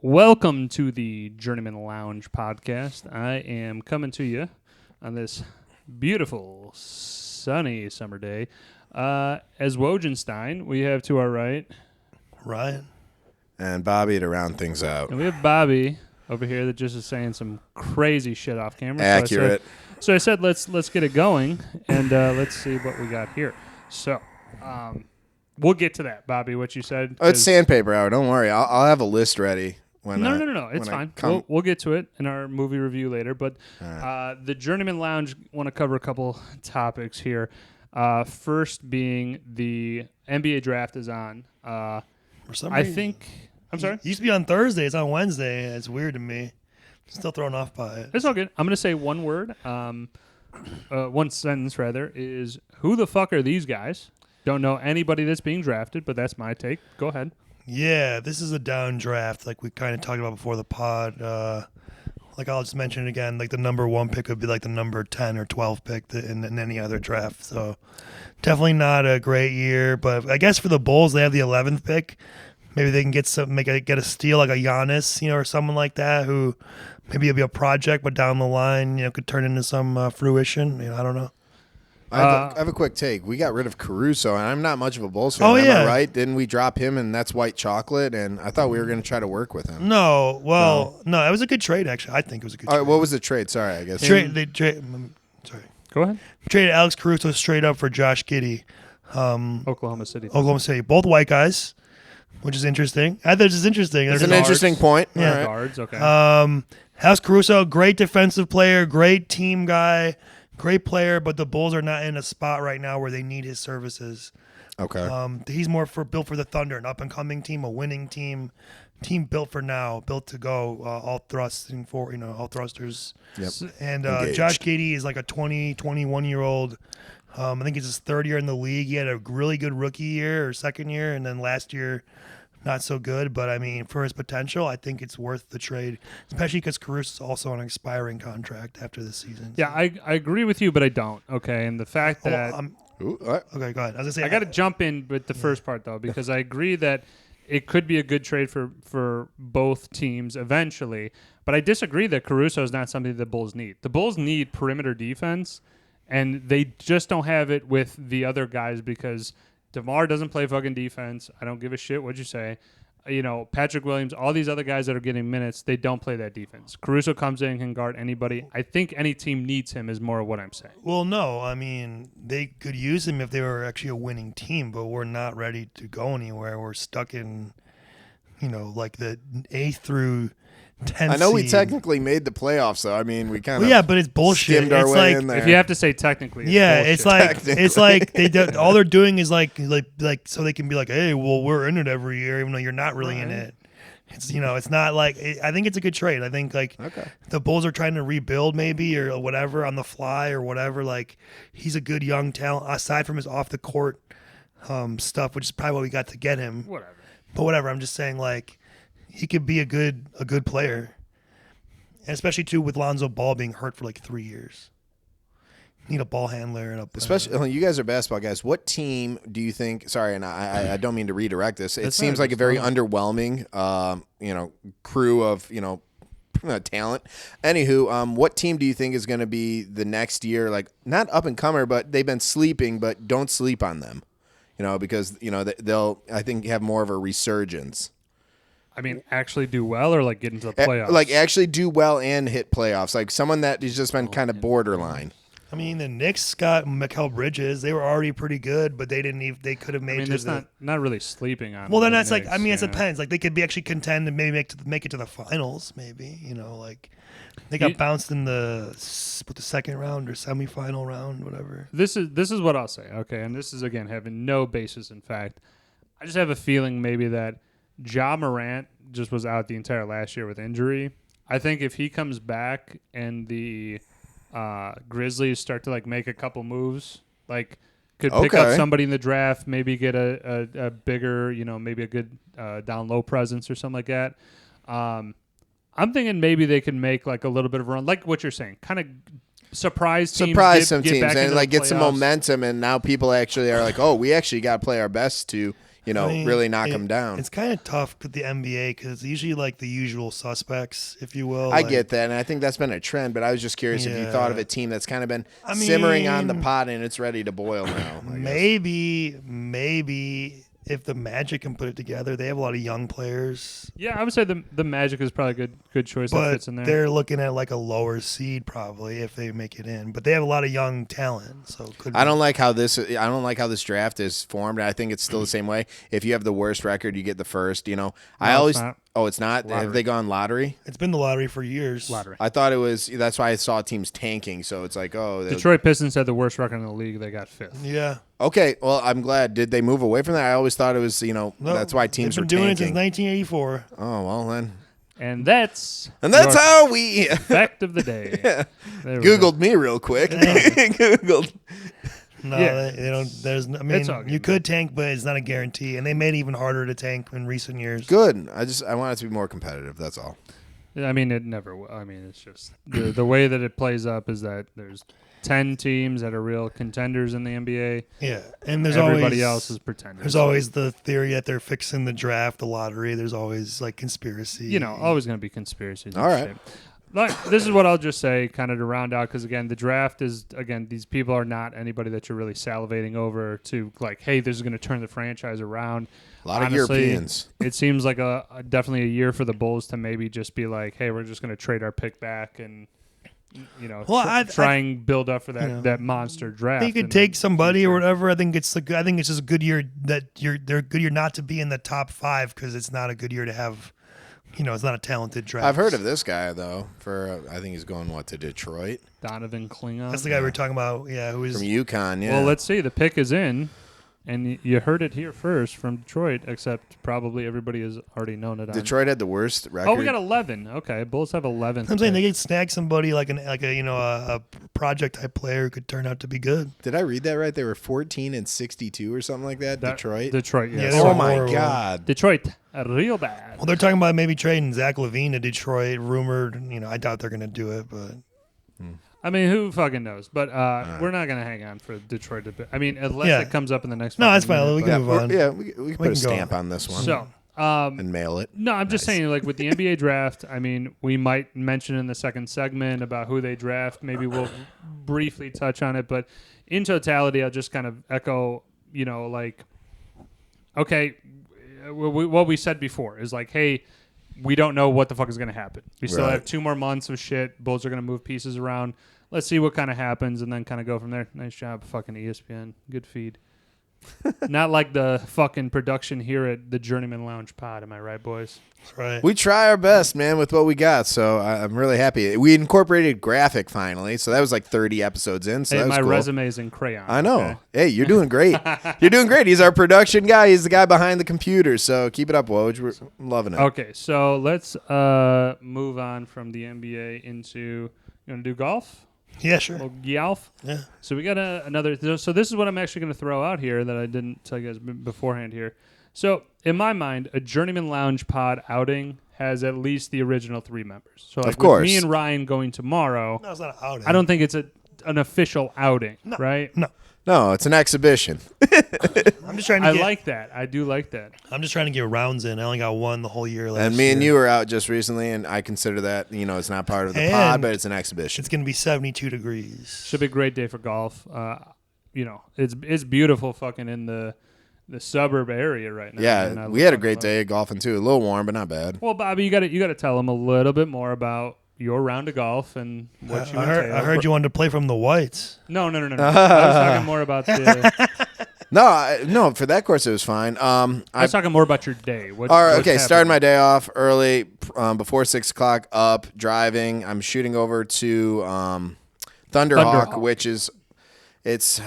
Welcome to the Journeymen Lounge podcast. I am coming to you on this beautiful, sunny summer day. As Wogenstein, we have to our right Ryan. And Bobby to round things out. and we have Bobby over here that just is saying some crazy shit off camera. Accurate. So I said let's get it going, and let's see what we got here. So we'll get to that, Bobby, what you said. Oh, it's sandpaper hour. Don't worry. I'll have a list ready. No. It's fine. We'll get to it in our movie review later. But the Journeyman Lounge want to cover a couple topics here. First being the NBA draft is on. For some reason, I'm sorry? It used to be on Thursday. It's on Wednesday. It's weird to me. Still thrown off by it. It's all good. I'm going to say one word, one sentence rather, is who the fuck are these guys? Don't know anybody that's being drafted, but that's my take. Go ahead. Yeah, this is a down draft, like we kind of talked about before the pod. Like I'll just mention it again, like the number 1 pick would be like the number 10 or 12 pick in any other draft. So definitely not a great year, but I guess for the Bulls, they have the 11th pick. Maybe they can get a steal like a Giannis, or someone like that who maybe it'll be a project, but down the line, could turn into some fruition. I don't know. I have a quick take. We got rid of Caruso, and I'm not much of a Bulls fan. Am I right? Didn't we drop him, and that's white chocolate? And I thought we were going to try to work with him. No, it was a good trade, actually. I think it was a good trade. All right, what was the trade? Sorry, I guess. Sorry. Go ahead. Traded Alex Caruso straight up for Josh Giddey. Oklahoma City. Both white guys, which is interesting. I thought this is interesting. It's an interesting point. Yeah. Right. Guards, okay. Alex Caruso, great defensive player, great team guy, great player, but the Bulls are not in a spot right now where they need his services. Okay. He's more built for the Thunder, an up-and-coming team, a winning team built for now, built to go, all thrusting for, all thrusters. Yep. And Engaged. Josh Giddey is like a 21-year-old. I think it's his third year in the league. He had a really good rookie year or second year, and then last year, not so good. But, for his potential, I think it's worth the trade, especially because Caruso is also on an expiring contract after this season. Yeah, I agree with you, but I don't. Okay, and the fact that Okay, go ahead. As I say, I got to jump in with the first part though, because I agree that it could be a good trade for both teams eventually. But I disagree that Caruso is not something the Bulls need. The Bulls need perimeter defense, and they just don't have it with the other guys because DeMar doesn't play fucking defense. I don't give a shit what you say. Patrick Williams, all these other guys that are getting minutes, they don't play that defense. Caruso comes in and can guard anybody. I think any team needs him is more of what I'm saying. Well, no, they could use him if they were actually a winning team, but we're not ready to go anywhere. We're stuck in, like the 8th through 10th I know we seed. technically made the playoffs, though. We kind of yeah, but it's bullshit. skimmed our It's way like, in there. If you have to say technically, it's bullshit. it's like all they're doing is like so they can be like, hey, well, we're in it every year, even though you're not really in it. It's it's not like I think it's a good trade. I think the Bulls are trying to rebuild maybe or whatever on the fly or whatever. Like he's a good young talent aside from his off the court stuff, which is probably what we got to get him. Whatever. But whatever. I'm just saying he could be a good player, and especially too with Lonzo Ball being hurt for 3 years. Need a ball handler and especially you guys are basketball guys. What team do you think? Sorry, and I don't mean to redirect this. It seems like a very underwhelming, crew of talent. Anywho, what team do you think is going to be the next year? Like not up and comer, but they've been sleeping. But don't sleep on them, because they'll I think have more of a resurgence. Actually do well or get into the playoffs? Actually do well and hit playoffs. Like someone that has just been kind of borderline. The Knicks got Mikal Bridges. They were already pretty good, but they didn't even. They could have made. It's not really sleeping on. Well, then that's Knicks, it depends. They could be actually contend and maybe make it to the finals. Maybe they got bounced in the second round or semifinal round, whatever. This is what I'll say. Okay, and this is again having no basis in fact. I just have a feeling maybe that Ja Morant just was out the entire last year with injury. I think if he comes back and the Grizzlies start to make a couple moves, could pick up somebody in the draft, maybe get a bigger, maybe a good down low presence or something like that. I'm thinking maybe they can make a little bit of a run, like what you're saying, kind of surprise teams some get teams back and into get the some playoffs. momentum, and now people actually are like, oh, we actually got to play our best to really knock them down. It's kind of tough with the NBA because it's usually like the usual suspects, if you will. I get that, and I think that's been a trend, but I was just curious if you thought of a team that's kind of been simmering on the pot and it's ready to boil now. Maybe if the Magic can put it together, they have a lot of young players. Yeah, I would say the Magic is probably a good choice But that fits in there. they're looking at like a lower seed probably if they make it in. But they have a lot of young talent, so it could I don't like how this draft is formed. I think it's still the same way. If you have the worst record, you get the first. It's not. Lottery. Have they gone lottery? It's been the lottery for years. Lottery. I thought it was. That's why I saw teams tanking. So it's like, Detroit Pistons had the worst record in the league. They got 5th. Yeah. Okay, well, I'm glad. Did they move away from that? I always thought it was, that's why teams were doing tanking. it since 1984. Oh, well, then. And that's how we fact of the day. Googled me real quick. Googled. No, Yeah. they don't. There's. I mean, you could tank, but it's not a guarantee, and they made it even harder to tank in recent years. Good. I want it to be more competitive. That's all. I mean, it never will. I mean, it's just the way that it plays up is that there's 10 teams that are real contenders in the NBA. Yeah, and there's everybody always, else is pretenders. There's always the theory that they're fixing the draft, the lottery. There's always like conspiracy. Always going to be conspiracies. All right. This is what I'll just say kind of to round out because, again, the draft is, these people are not anybody that you're really salivating over to like, hey, this is going to turn the franchise around. A lot of Europeans. It seems like definitely a year for the Bulls to maybe just be like, hey, we're just going to trade our pick back and, try and build up for that monster draft. You could take somebody or whatever. I think it's just a good year that they're good year not to be in the top 5 because it's not a good year to have. It's not a talented draft. I've heard of this guy though. I think he's going to Detroit. Donovan Klingon. That's the guy we were talking about. Yeah, who is from UConn. Yeah. Well, let's see. The pick is in, and you heard it here first from Detroit. Except probably everybody has already known it. Detroit had the worst record. Oh, we got 11. Okay, Bulls have 11. I'm saying they could snag somebody like a project type player who could turn out to be good. Did I read that right? They were 14-62 or something like that. Detroit. Yes. Yeah, oh my God. Detroit, real bad. Well, they're talking about maybe trading Zach LaVine to Detroit. Rumored. I doubt they're going to do it, but. I mean, who fucking knows? But we're not going to hang on for Detroit. Unless it comes up in the next. No, that's fine. Minute, we can move on. Yeah, we can put a stamp on this one. So. And mail it. No, I'm just saying, like with the NBA draft, I mean, we might mention in the second segment about who they draft. Maybe we'll briefly touch on it, but in totality, I'll just kind of echo, okay, what we said before is like, hey, we don't know what the fuck is going to happen. We still have 2 more months of shit. Bulls are going to move pieces around. Let's see what kind of happens and then kind of go from there. Nice job, fucking ESPN. Good feed. Not like the fucking production here at the Journeymen Lounge Pod. Am I right, boys? That's right. We try our best, man, with what we got. So I'm really happy. We incorporated graphic finally. So that was like 30 episodes in. So hey, that was my cool. resume's in crayon. I know. Okay? Hey, you're doing great. You're doing great. He's our production guy. He's the guy behind the computer. So keep it up, Woj. We're loving it. Okay, so let's move on from the NBA into, you want to do golf? Yeah, sure. Golf? Yeah. So we got another. So this is what I'm actually going to throw out here that I didn't tell you guys beforehand here. So in my mind, a Journeyman Lounge Pod outing has at least the original 3 members. So like of course. With me and Ryan going tomorrow. No, it's not an outing. I don't think it's an official outing, right? No, it's an exhibition. I'm just trying to. I like that. I do like that. I'm just trying to get rounds in. I only got 1 the whole year last And me and you were out just recently, and I consider that it's not part of the pod, but it's an exhibition. It's going to be 72 degrees. Should be a great day for golf. It's beautiful fucking in the suburb area right now. Yeah, we had a great day golfing too. A little warm, but not bad. Well, Bobby, you got to tell them a little bit more about your round of golf and what you entail. I heard you wanted to play from the whites. No. I was talking more about the. No, for that course it was fine. I was talking more about your day. All right, okay. Starting my day off early, before 6 o'clock. Up driving. I'm shooting over to Thunderhawk, which is it's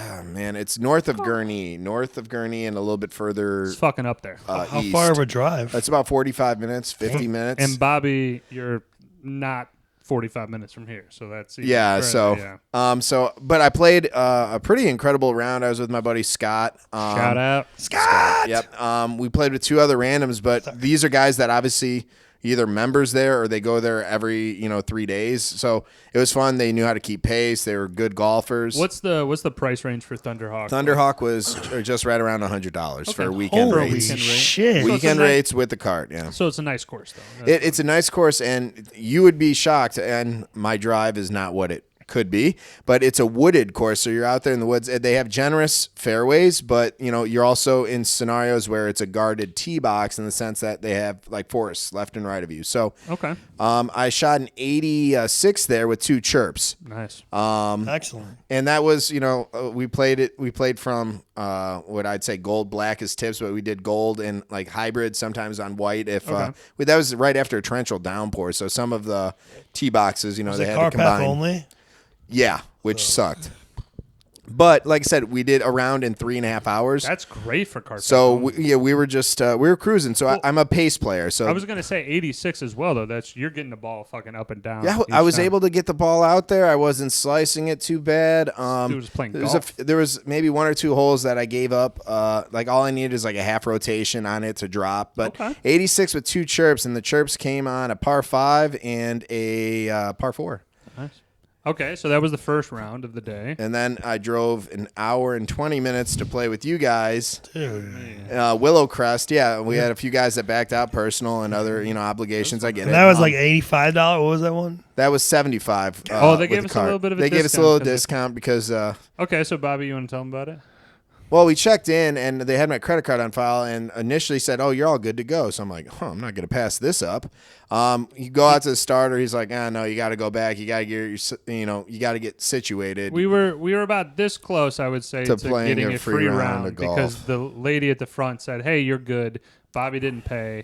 north of Gurney, and a little bit further. It's fucking up there. How east. far of a drive? It's about 45 minutes, 50 minutes. And Bobby, you're not 45 minutes from here, so that's but I played a pretty incredible round. I was with my buddy Scott. Shout out Scott. Yep. We played with 2 other randoms, but these are guys that obviously either members there or they go there every 3 days. So it was fun. They knew how to keep pace. They were good golfers. What's the price range for Thunderhawk? Thunderhawk was just right around $100 for weekend Holy rates. shit! So Weekend rates with the cart, yeah. So it's a nice course, though. It's a nice course, and you would be shocked. And my drive is not what it could be, but it's a wooded course, so you're out there in the woods. They have generous fairways, but you're also in scenarios where it's a guarded tee box in the sense that they have like forests left and right of you. So okay, I shot an 86 there with 2 chirps. nice. Excellent. And that was, we played from what I'd say gold black as tips, but we did gold and like hybrid sometimes on white. If that was right after a torrential downpour, so some of the tee boxes, Was they it had car to path combine. only? Yeah, which sucked. But like I said, we did a round in 3.5 hours. That's great for car. So we were just we were cruising. So I'm a pace player. So I was gonna say 86 as well, though. You're getting the ball fucking up and down. yeah, each I was time. able to get the ball out there. I wasn't slicing it too bad. Dude was playing golf. There was maybe 1 or 2 holes that I gave up. Like all I needed is like a half rotation on it to drop. But 86 with 2 chirps, and the chirps came on a par 5 and a par 4. Nice. Okay, so that was the first round of the day. And then I drove an hour and 20 minutes to play with you guys. Dude. Willow Crest, yeah. We had a few guys that backed out personal and other, obligations. I get And it. that was like $85. What was that one? That was $75. They with gave the us a cart. little bit of a They gave us a discount little 'cause they- discount because Okay, so Bobby, you want to tell them about it? well, we checked in and they had my credit card on file and initially said, "Oh, you're all good to go." So I'm like, I'm not going to pass this up. You go out to the starter. He's like, no, you got to go back. You got to you got to get situated. We were about this close, I would say, To to playing getting a a free free round round of golf. because the lady at the front said, "Hey, you're good." Bobby didn't pay.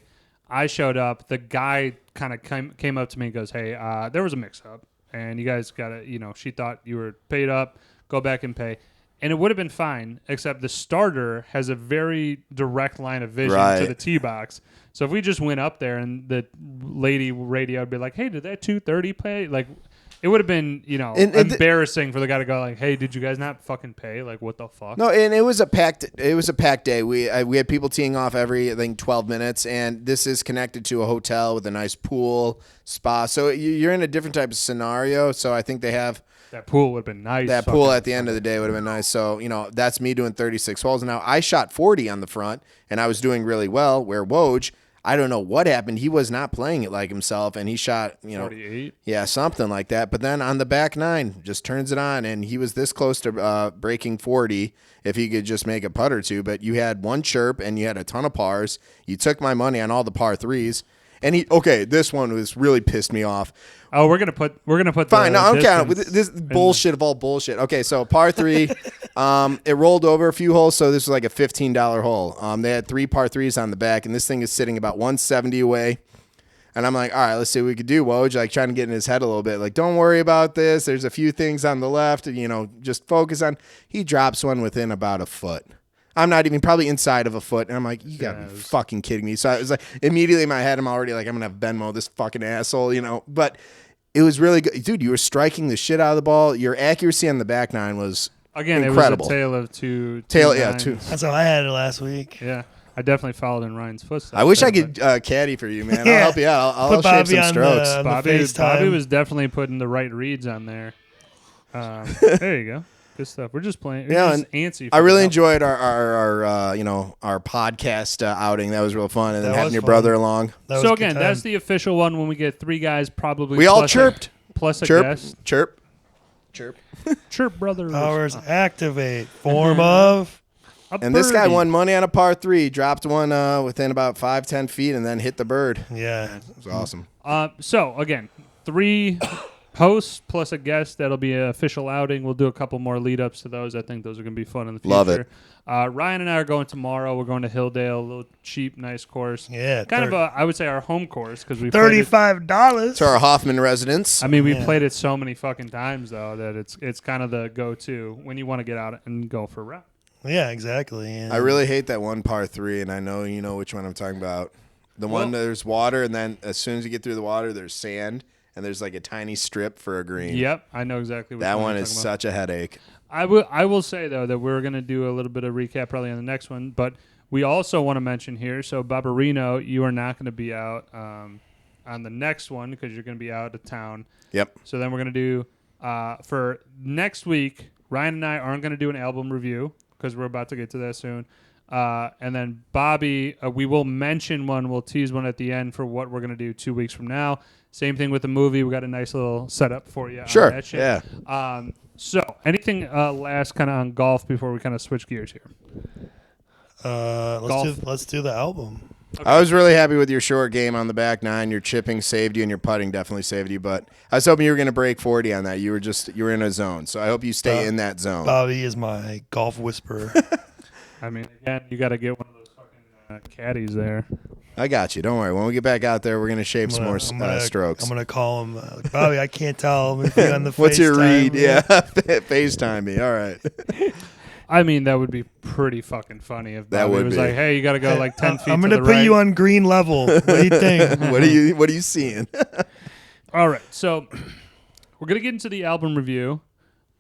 I showed up. The guy kind of came up to me and goes, "Hey, there was a mix-up, and you guys got to, she thought you were paid up. Go back and pay." And it would have been fine, except the starter has a very direct line of vision to the tee box. So if we just went up there and the lady radio would be like, "Hey, did that 230 pay?" Like, it would have been, embarrassing for the guy to go like, "Hey, did you guys not fucking pay? Like, what the fuck?" No, and it was a packed day. We had people teeing off every 12 minutes, and this is connected to a hotel with a nice pool, spa. So you're in a different type of scenario. So I think they have. That pool would have been nice. That pool at the end of the day would have been nice. So, that's me doing 36 holes. Now, I shot 40 on the front, and I was doing really well, where Woj, I don't know what happened. He was not playing it like himself, and he shot, 48. Yeah, something like that. But then on the back 9, just turns it on, and he was this close to breaking 40 if he could just make a putt or two. But you had 1 chirp, and you had a ton of pars. You took my money on all the par 3s. And this one was really pissed me off. Oh, we're gonna put. Fine, no, I'm counting. distance This bullshit of all bullshit. Okay, so par 3, it rolled over a few holes, so this was like a $15 hole. They had 3 par 3s on the back, and this thing is sitting about 170 away. And I'm like, all right, let's see what we could do. Woj, like trying to get in his head a little bit. Like, don't worry about this. There's a few things on the left, just focus on. He drops one within about a foot. I'm not even probably inside of a foot. And I'm like, you got to be fucking kidding me. So I was like, immediately in my head, I'm already like, I'm going to have Venmo this fucking asshole, But it was really good. Dude, you were striking the shit out of the ball. Your accuracy on the back 9 was incredible. It was a tale of two. Two. That's how I had it last week. Yeah. I definitely followed in Ryan's footsteps. I wish I could caddy for you, man. Yeah. I'll help you out. I'll Put shave Bobby some on strokes. the Bobby FaceTime. was definitely putting the right reads on there. There you go. Good stuff. We're just playing. We're just antsy. I really enjoyed our podcast outing. That was real fun, and then That having was your fun. brother along. That was So a good again, time. that's the official one when we get 3 guys probably. We all plus chirped. Plus a Chirp, guest. chirp. Chirp, brother. Powers activate. Form of. And this guy won money on a par 3, dropped one within about 5-10 feet, and then hit the bird. Yeah. It was awesome. So again, 3 hosts plus a guest. That'll be an official outing. We'll do a couple more lead ups to those. I think those are going to be fun in the future. Love it. Ryan and I are going tomorrow. We're going to Hilldale, a little cheap, nice course. Yeah. Kind of I would say our home course because we played it. $35. To our Hoffman residence. I mean, we played it so many fucking times though that it's kind of the go-to when you want to get out and go for a ride. Yeah, exactly. And I really hate that one par 3, and I know you know which one I'm talking about. The one there's water, and then as soon as you get through the water, there's sand, and there's like a tiny strip for a green. Yep, I know exactly what That one you're is talking about. such a headache. I will say though that we're going to do a little bit of recap probably on the next one, but we also want to mention here. So Barbarino, you are not going to be out. on the next one because you're going to be out of town. Yep. So then we're going to do for next week. Ryan and I aren't going to do an album review because we're about to get to that soon. And then Bobby, we will mention one. We'll tease one at the end for what we're going to do 2 weeks from now. Same thing with the movie. We got a nice little setup for you. Sure. On that shit. Yeah. So anything last kind of on golf before we kind of switch gears here? Let's do the album. Okay. I was really happy with your short game on the back nine. Your chipping saved you, and your putting definitely saved you. But I was hoping you were going to break 40 on that. You were in a zone. So I hope you stay in that zone. Bobby is my golf whisperer. I mean, again, you got to get one of those fucking caddies there. I got you. Don't worry. When we get back out there, we're going to shave some more strokes. I'm going to call him. Bobby, I can't tell him if you're on the What's your read? Yeah. FaceTime me. All right. I mean, that would be pretty fucking funny if Bobby was like, "Hey, you got to go like 10 feet." I'm going to to put you on green level. What do you think? What are you seeing? All right, so we're gonna get into the album review.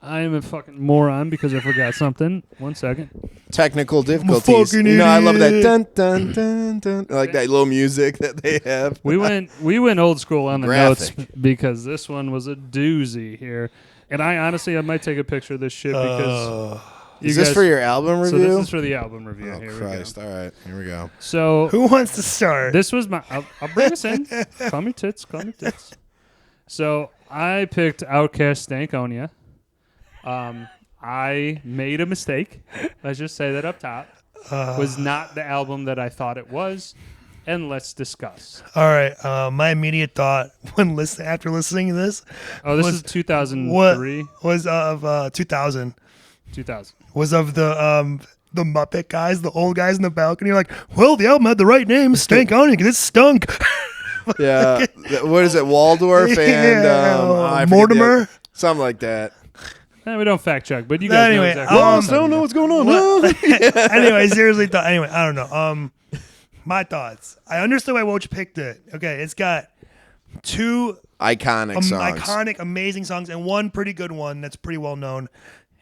I am a fucking moron because I forgot something. 1 second. Technical difficulties. I love that dun dun dun dun. I like that little music that they have. We went old school on the notes because this one was a doozy here. And I might take a picture of this shit because is this for your album review? So this is for the album review. Oh, here Christ. All right. Here we go. So who wants to start? This was my I'll bring us in. Call me tits. So I picked Outkast Stankonia. I made a mistake. Let's just say that up top. Was not the album that I thought it was. And let's discuss. All right. My immediate thought after listening to this. Oh, this is 2003. Was of 2000. 2000. Was of the Muppet guys, the old guys in the balcony. Like, well, the album had the right name, Stankonia, because it stunk. Yeah. What is it, Waldorf and Mortimer? Something like that. We don't fact check, but you guys know exactly. I don't know what's going on. Anyway, seriously, I don't know. My thoughts. I understand why Woj picked it. Okay, it's got two iconic, amazing songs, and one pretty good one that's pretty well known.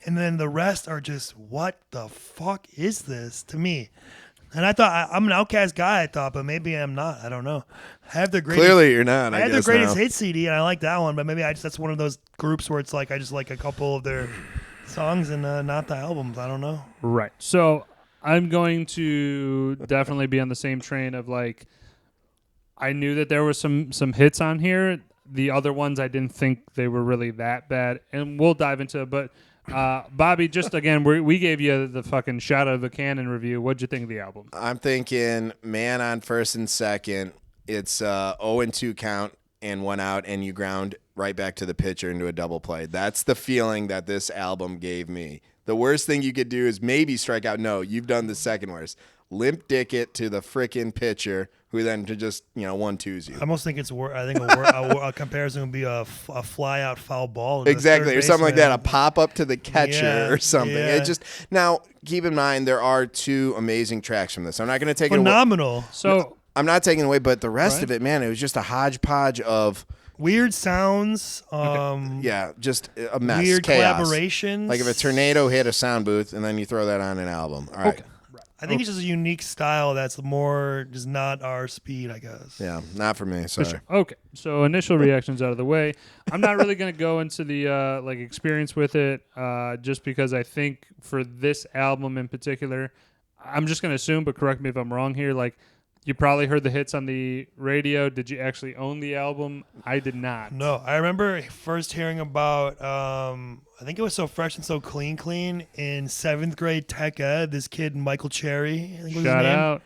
And then the rest are just, what the fuck is this to me? And I thought, I'm an Outkast guy, I thought, but maybe I'm not. I don't know. I have the greatest, clearly you're not. I had the greatest hit CD, and I like that one, but maybe that's one of those groups where it's like I just like a couple of their songs and not the albums. I don't know. Right. So I'm going to definitely be on the same train of like, I knew that there were some hits on here. The other ones, I didn't think they were really that bad, and we'll dive into it. But Bobby, just again, we gave you the fucking shot of the cannon review. What'd you think of the album? I'm thinking man on first and second. It's 0-2 count and 1 out, and you ground right back to the pitcher into a double play. That's the feeling that this album gave me. The worst thing you could do is maybe strike out. No, you've done the second worst. Limp dick it to the frickin' pitcher, who then to just 1-2s you. I almost think it's I think a comparison would be a fly out foul ball. Exactly, or something like that. A pop up to the catcher or something. Yeah. It just now keep in mind there are 2 amazing tracks from this. I'm not going to take phenomenal. It away. So I'm not taking away, but the rest of it, man, it was just a hodgepodge of weird sounds. Yeah, just a mess. Weird chaos. Collaborations. Like if a tornado hit a sound booth and then you throw that on an album. All right. Okay. I think it's just a unique style that's more just not our speed, I guess. Yeah, not for me. Sorry. Sure. Okay, so initial reactions out of the way. I'm not really going to go into the experience with it, just because I think for this album in particular, I'm just going to assume, but correct me if I'm wrong here. Like, you probably heard the hits on the radio. Did you actually own the album? I did not. No, I remember first hearing about. I think it was So Fresh and So Clean in 7th grade tech ed. This kid, Michael Cherry, I think was Shout his name. out.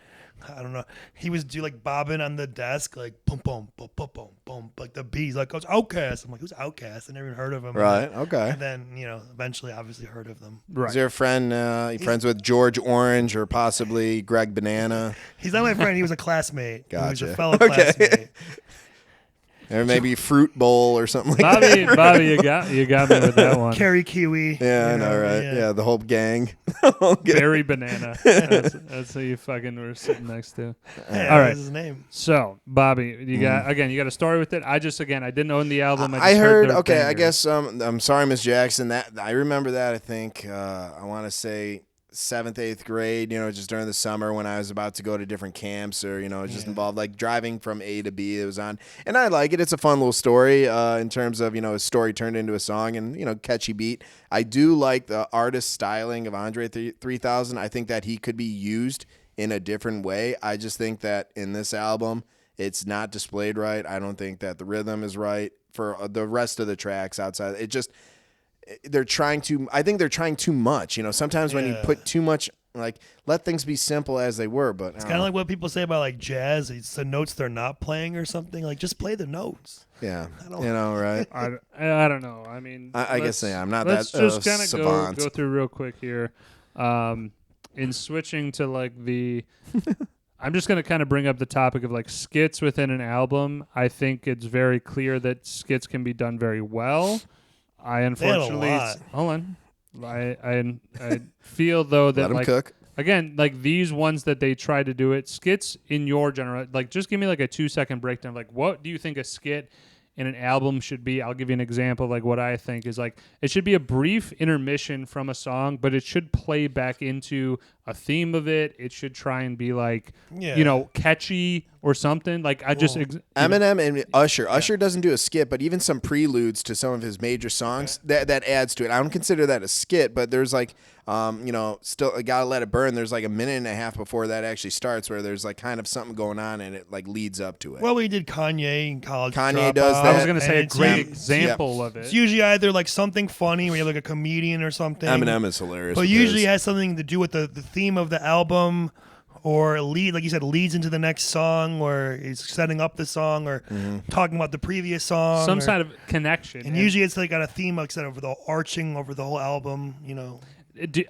I don't know. He was like bobbing on the desk, like boom, boom, boom, boom, boom, boom, like the beat. He's like, "Oh, it's Outkast." I'm like, "Who's Outkast?" I never even heard of him. Right. Okay. And then eventually, obviously, heard of them. Right. Is there a friend? You friends with George Orange or possibly Greg Banana? He's not my friend. He was a classmate. Gotcha. He was a fellow classmate. Or maybe Fruit Bowl or something like that. Right? Bobby, you got me with that one. Carrie Kiwi. Yeah, I know, right? Yeah, the whole gang. Barry Banana. That's who you fucking were sitting next to. Yeah, all right. That's his name. So, Bobby, you got a story with it? I didn't own the album. I heard okay, bangers. I guess I'm sorry, Miss Jackson. That I remember that. I think I want to say 7th, 8th grade, just during the summer when I was about to go to different camps or, just involved like driving from A to B. It was on. And I like it. It's a fun little story in terms of, a story turned into a song and, catchy beat. I do like the artist styling of Andre 3000. I think that he could be used in a different way. I just think that in this album, it's not displayed right. I don't think that the rhythm is right for the rest of the tracks outside. It just... I think they're trying too much. Sometimes when you put too much, like, let things be simple as they were. But it's kind of like what people say about like jazz. It's the notes they're not playing or something. Like, just play the notes. Yeah, right? I don't know. I mean, I guess I'm not let's that just kind of savant. go through real quick here. In switching to like the, I'm just gonna kind of bring up the topic of like skits within an album. I think it's very clear that skits can be done very well. I unfortunately hold on. I feel though that let them like cook. Again, like these ones that they try to do it, skits in your general, like just give me like a 2-second breakdown. Like, what do you think a skit in an album should be? I'll give you an example. Like what I think is like, it should be a brief intermission from a song, but it should play back into a theme of it. It should try and be like, catchy or something. Like Eminem and Usher. Usher doesn't do a skit, but even some preludes to some of his major songs, that adds to it. I don't consider that a skit, but there's like, still Gotta Let It Burn. There's like a minute and a half before that actually starts where there's like kind of something going on and it like leads up to it. Well, we did Kanye in College Kanye Dropout. does that. I was going to say a great example of it. It's usually either like something funny where you have like a comedian or something. Eminem is hilarious. But usually it has something to do with the theme of the album, or like you said, leads into the next song, or is setting up the song, or talking about the previous song. Some sort of connection. And usually it's like got a theme like said over the arching over the whole album,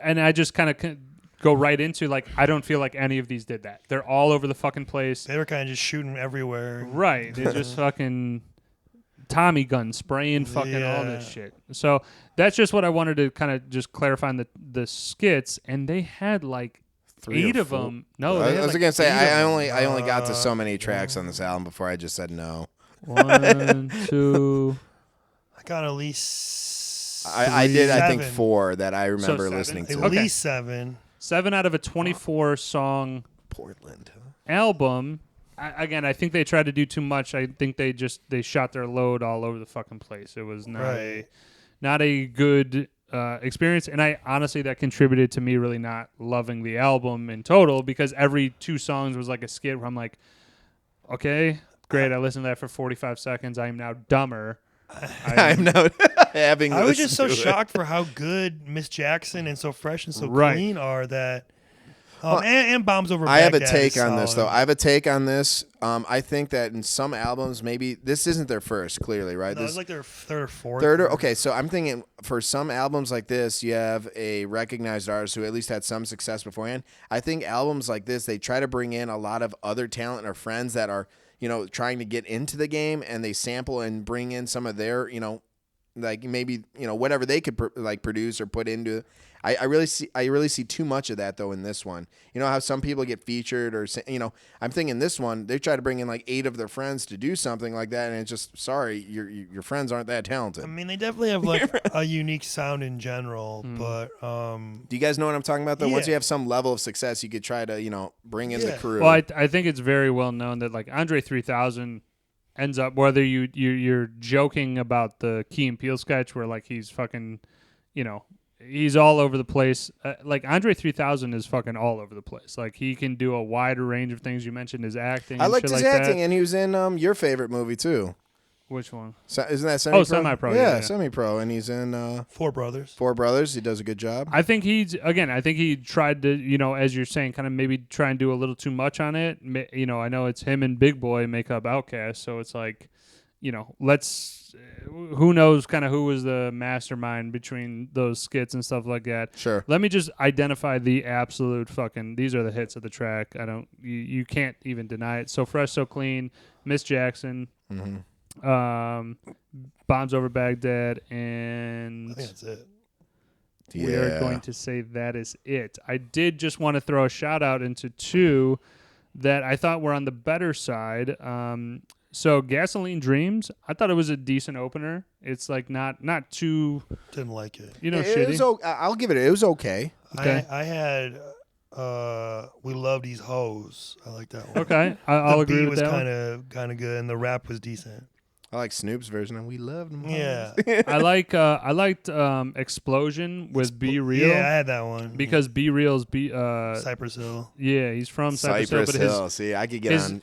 And I just kind of go right into like, I don't feel like any of these did that. They're all over the fucking place. They were kind of just shooting everywhere. Right. They're just fucking Tommy gun spraying fucking all this shit. So that's just what I wanted to kind of just clarify on the skits. And they had like 8 of them. No, I was like gonna say I only got to so many tracks on this album before I just said no. 1, 2. I got at least. I did. 7. I think 4 that I remember listening to. At least 7. 7 out of a 24 song Portland album. I think they tried to do too much. I think they shot their load all over the fucking place. It was not a good experience, and I honestly that contributed to me really not loving the album in total, because every 2 songs was like a skit where I'm like, okay, great, I listened to that for 45 seconds. I am now dumber. I'm now having. I was just so shocked for how good Miss Jackson and So Fresh and So Clean are that. And Bombs Over Baghdad. I have a take on this, though. I think that in some albums, maybe this isn't their first, clearly, right? No, it's like their third or fourth. Okay, so I'm thinking for some albums like this, you have a recognized artist who at least had some success beforehand. I think albums like this, they try to bring in a lot of other talent or friends that are, trying to get into the game, and they sample and bring in some of their, like maybe, whatever they could produce or put into. I really see too much of that though in this one. You know how some people get featured, or I'm thinking this one they try to bring in like 8 of their friends to do something like that, and it's just sorry, your friends aren't that talented. I mean, they definitely have like a unique sound in general, but do you guys know what I'm talking about though? Yeah. Once you have some level of success, you could try to bring in the crew. Well, I think it's very well known that like Andre 3000 ends up, whether you're joking about the Key and Peele sketch where like he's fucking, he's all over the place. Like Andre 3000 is fucking all over the place. Like he can do a wider range of things. You mentioned his acting. I liked his acting, that. And he was in your favorite movie too. Which one? Isn't that Semi-Pro? Oh, Semi-Pro. Yeah, Semi-Pro, and he's in Four Brothers. Four Brothers. He does a good job. I think he tried to, as you're saying, kind of maybe try and do a little too much on it. I know it's him and Big Boy make up Outkast, so it's like, who knows kind of who was the mastermind between those skits and stuff like that. Sure. Let me just identify the absolute fucking, these are the hits of the track. You can't even deny it. So Fresh, So Clean, Miss Jackson, Bombs Over Baghdad, and I think that's it. We are going to say that is it. I did just want to throw a shout out into 2 that I thought were on the better side. So Gasoline Dreams, I thought it was a decent opener. It's like not too. Didn't like it. Shitty. I'll give it. It was okay. Okay. I had We Love These Hoes. I like that one. Okay, I'll the agree beat with was that one. kind of good, and the rap was decent. I like Snoop's version of "We Love Them." Yeah. I liked Explosion with Be Real. Yeah, I had that one. Because Be Real's Cypress Hill. Yeah, he's from Cypress Hill, but See, I could get on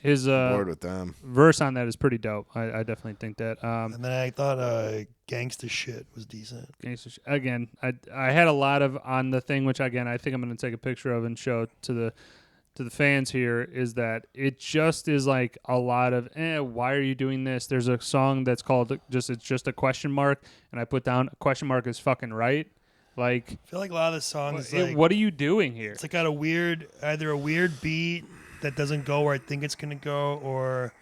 board with them. verse on that is pretty dope. I definitely think that. And then I thought Gangsta Shit was decent. Again, I had a lot of on the thing, which again I think I'm going to take a picture of and show to the fans here, is that it just is like a lot of why are you doing this? There's a song that's called it's just a question mark, and I put down a question mark is fucking right. Like, I feel like a lot of the songs what are you doing here? It's like got either a weird beat that doesn't go where I think it's gonna go, or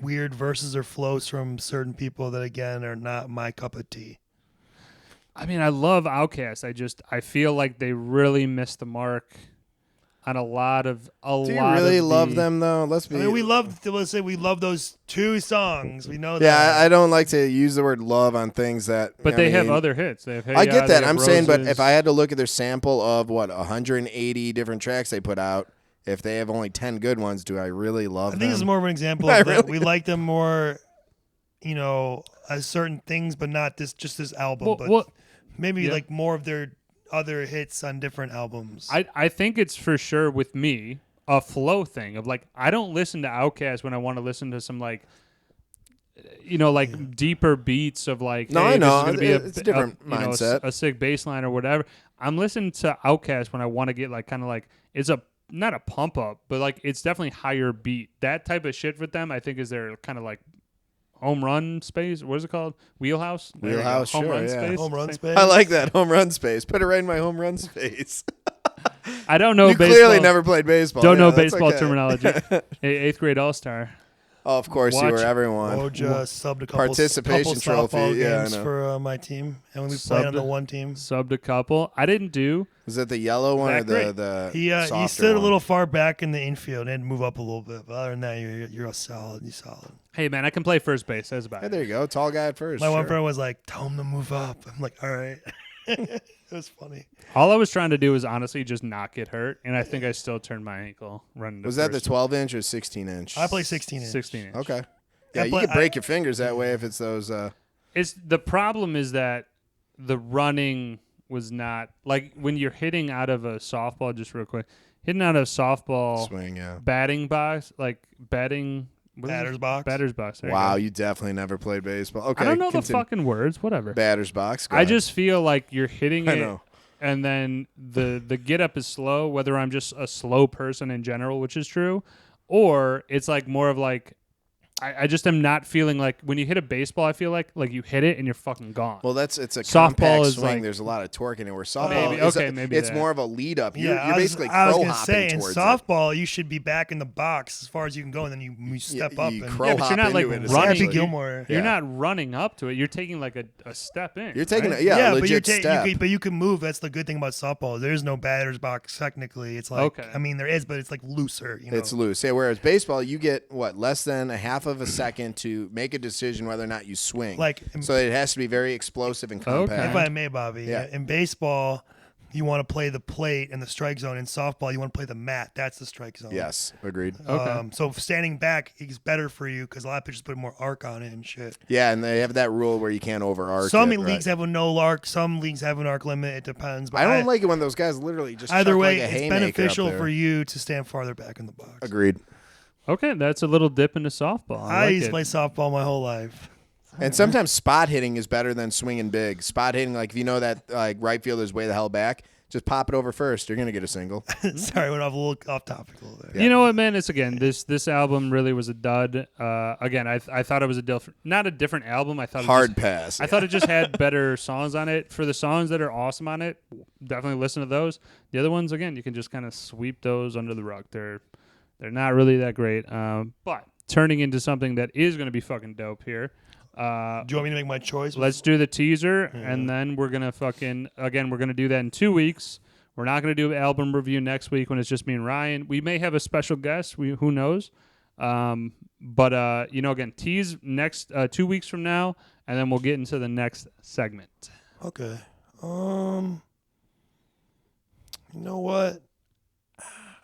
weird verses or flows from certain people that again are not my cup of tea. I mean, I love Outkast. I feel like they really missed the mark on a lot of Do you really love them though? Let's say we love those two songs. We know that. Yeah, I don't like to use the word love on things that. But they have other hits. They have I get that. I'm saying, but if I had to look at their sample of 180 different tracks they put out, if they have only 10 good ones, do I really love them? I think it's more of an example of that we like them more, as certain things, but not just this album. Maybe like more of their other hits on different albums. I think it's for sure with me a flow thing of like I don't listen to Outkast when I want to listen to some like deeper beats of like I know this is gonna be it's a different mindset, a sick bass line or whatever. I'm listening to Outkast when I want to get like kind of like it's not a pump up, but like it's definitely higher beat. That type of shit with them I think is their kind of like home run space. What is it called? Wheelhouse? Wheelhouse, home sure, run yeah. space. Home run space. I like that home run space. Put it right in my home run space. I don't know. You baseball. clearly never played baseball. Don't know that's baseball okay. terminology. 8th grade All-Star. Oh, of course you were everyone. Woj subbed a couple Participation couple trophy. softball Yeah, games I know. for my team, and we played on the one team. Subbed a couple. I didn't do. Was that the yellow one or the He stood a little far back in the infield and had to move up a little bit. But other than that, you're a solid. You're solid. Hey man, I can play first base. That's about Hey, it. there you go. Tall guy at first. My one friend was like, "Tell him to move up." I'm like, "All right." It was funny. All I was trying to do was honestly just not get hurt, and I think I still turned my ankle running. Was that the 12-inch or 16-inch? I play 16 inch. 16 inch. Okay. Yeah, you could break your fingers that way if it's those. It's the problem is that the running was not like when you're hitting out of a softball. Just real quick, hitting out of a softball swing, yeah. batting box, like batting. Batter's box. Batter's box. Wow, you definitely never played baseball. Okay, I don't know the fucking words. Whatever. Batter's box. I just feel like you're hitting I it, know. and then the get up is slow. Whether I'm just a slow person in general, which is true, or it's like more of like I just am not feeling like when you hit a baseball, I feel like you hit it and you're fucking gone. Well, it's a Softball compact is swing. like, There's a lot of torque in it. Where softball, it's that. more of a lead up. You're Yeah, basically I was crow gonna hopping say, in towards softball, you should be back in the box as far as you can go, and then you step up. You And crow Yeah, but hop you're not like into it, running. essentially. Gilmore. You're Yeah. not running up to it. You're taking like a step in. You're taking right? a but legit step. you can move. That's the good thing about softball. There's no batter's box technically. It's like Okay. I mean there is, but it's like looser. It's loose. Yeah, whereas baseball, you get less than a half of a second to make a decision whether or not you swing. So it has to be very explosive and compact. If I may, Bobby, Yeah. in baseball, you want to play the plate and the strike zone. In softball, you want to play the mat. That's the strike zone. Yes, agreed. Okay. So standing back is better for you because a lot of pitchers put more arc on it and shit. Yeah, and they have that rule where you can't over arc. Some it, leagues have a no arc. Some leagues have an arc limit. It depends. But I don't like it when those guys literally just either chuck way, like a it's haymaker beneficial up there. for you to stand farther back in the box. Agreed. Okay, that's a little dip into softball. I like used to it. play softball my whole life. And sometimes spot hitting is better than swinging big. Spot hitting, like if you know that right fielder's way the hell back, just pop it over first. You're gonna get a single. Sorry, went off a little off topic a little bit. Yeah. You know what, man? It's again this album really was a dud. Again, I thought it was not a different album. I thought Hard pass. I thought it just had better songs on it. For the songs that are awesome on it, definitely listen to those. The other ones, again, you can just kind of sweep those under the rug. They're not really that great. But turning into something that is going to be fucking dope here. Do you want me to make my choice? Let's do the teaser, and then we're going to we're going to do that in 2 weeks. We're not going to do an album review next week when it's just me and Ryan. We may have a special guest. Who knows? But again, tease next 2 weeks from now, and then we'll get into the next segment. Okay. You know what?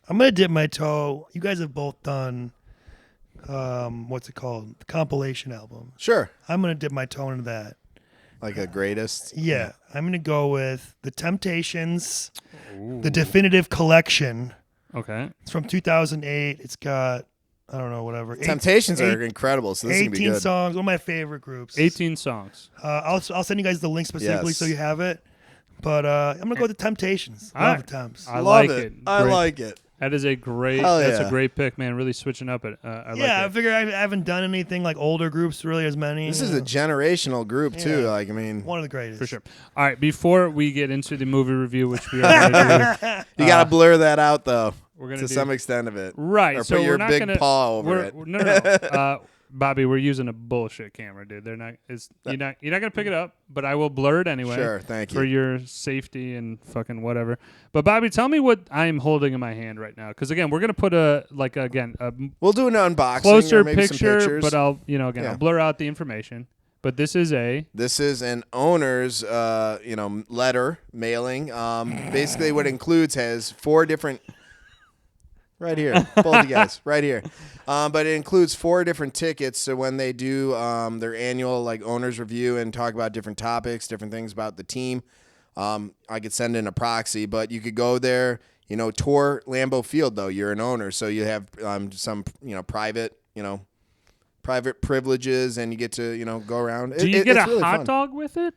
I'm gonna dip my toe. You guys have both done, what's it called? The compilation album. Sure. I'm gonna dip my toe into that. Like a greatest. Yeah, I'm gonna go with the Temptations, the definitive collection. Okay. It's from 2008. It's got whatever. Temptations are incredible, so this is gonna be 18 good. songs. One of my favorite groups. 18 songs. I'll send you guys the link specifically Yes. so you have it. But I'm gonna go with the Temptations. All Love right. the Temps. I Love like it. it. I Great. like it. That is a great. Hell That's yeah. a great pick, man. Really switching up it. I like I it. figure I haven't done anything like older groups really as many. This is a generational group too. Yeah. Like, I mean, one of the greatest For sure. All right. Before we get into the movie review, which we are going to do, you gotta blur that out though, we're going to some extent of it. Right. Or So put your we're not big gonna, paw over it. No. Bobby, we're using a bullshit camera, dude. They're not. You're not gonna pick it up, but I will blur it anyway. Sure, thank you. For your safety and fucking whatever. But Bobby, tell me what I'm holding in my hand right now, because again, we're gonna put a We'll do an unboxing closer or maybe some picture, pictures. but I'll I'll blur out the information. But this is an owner's letter mailing. Basically, what it includes has 4 different. Right here, both of you guys, right here. But it includes 4 different tickets. So when they do their annual like owners review and talk about different topics, different things about the team, I could send in a proxy. But you could go there, tour Lambeau Field though. You're an owner, so you have some private privileges, and you get to go around. Do you get a really hot fun. dog with it?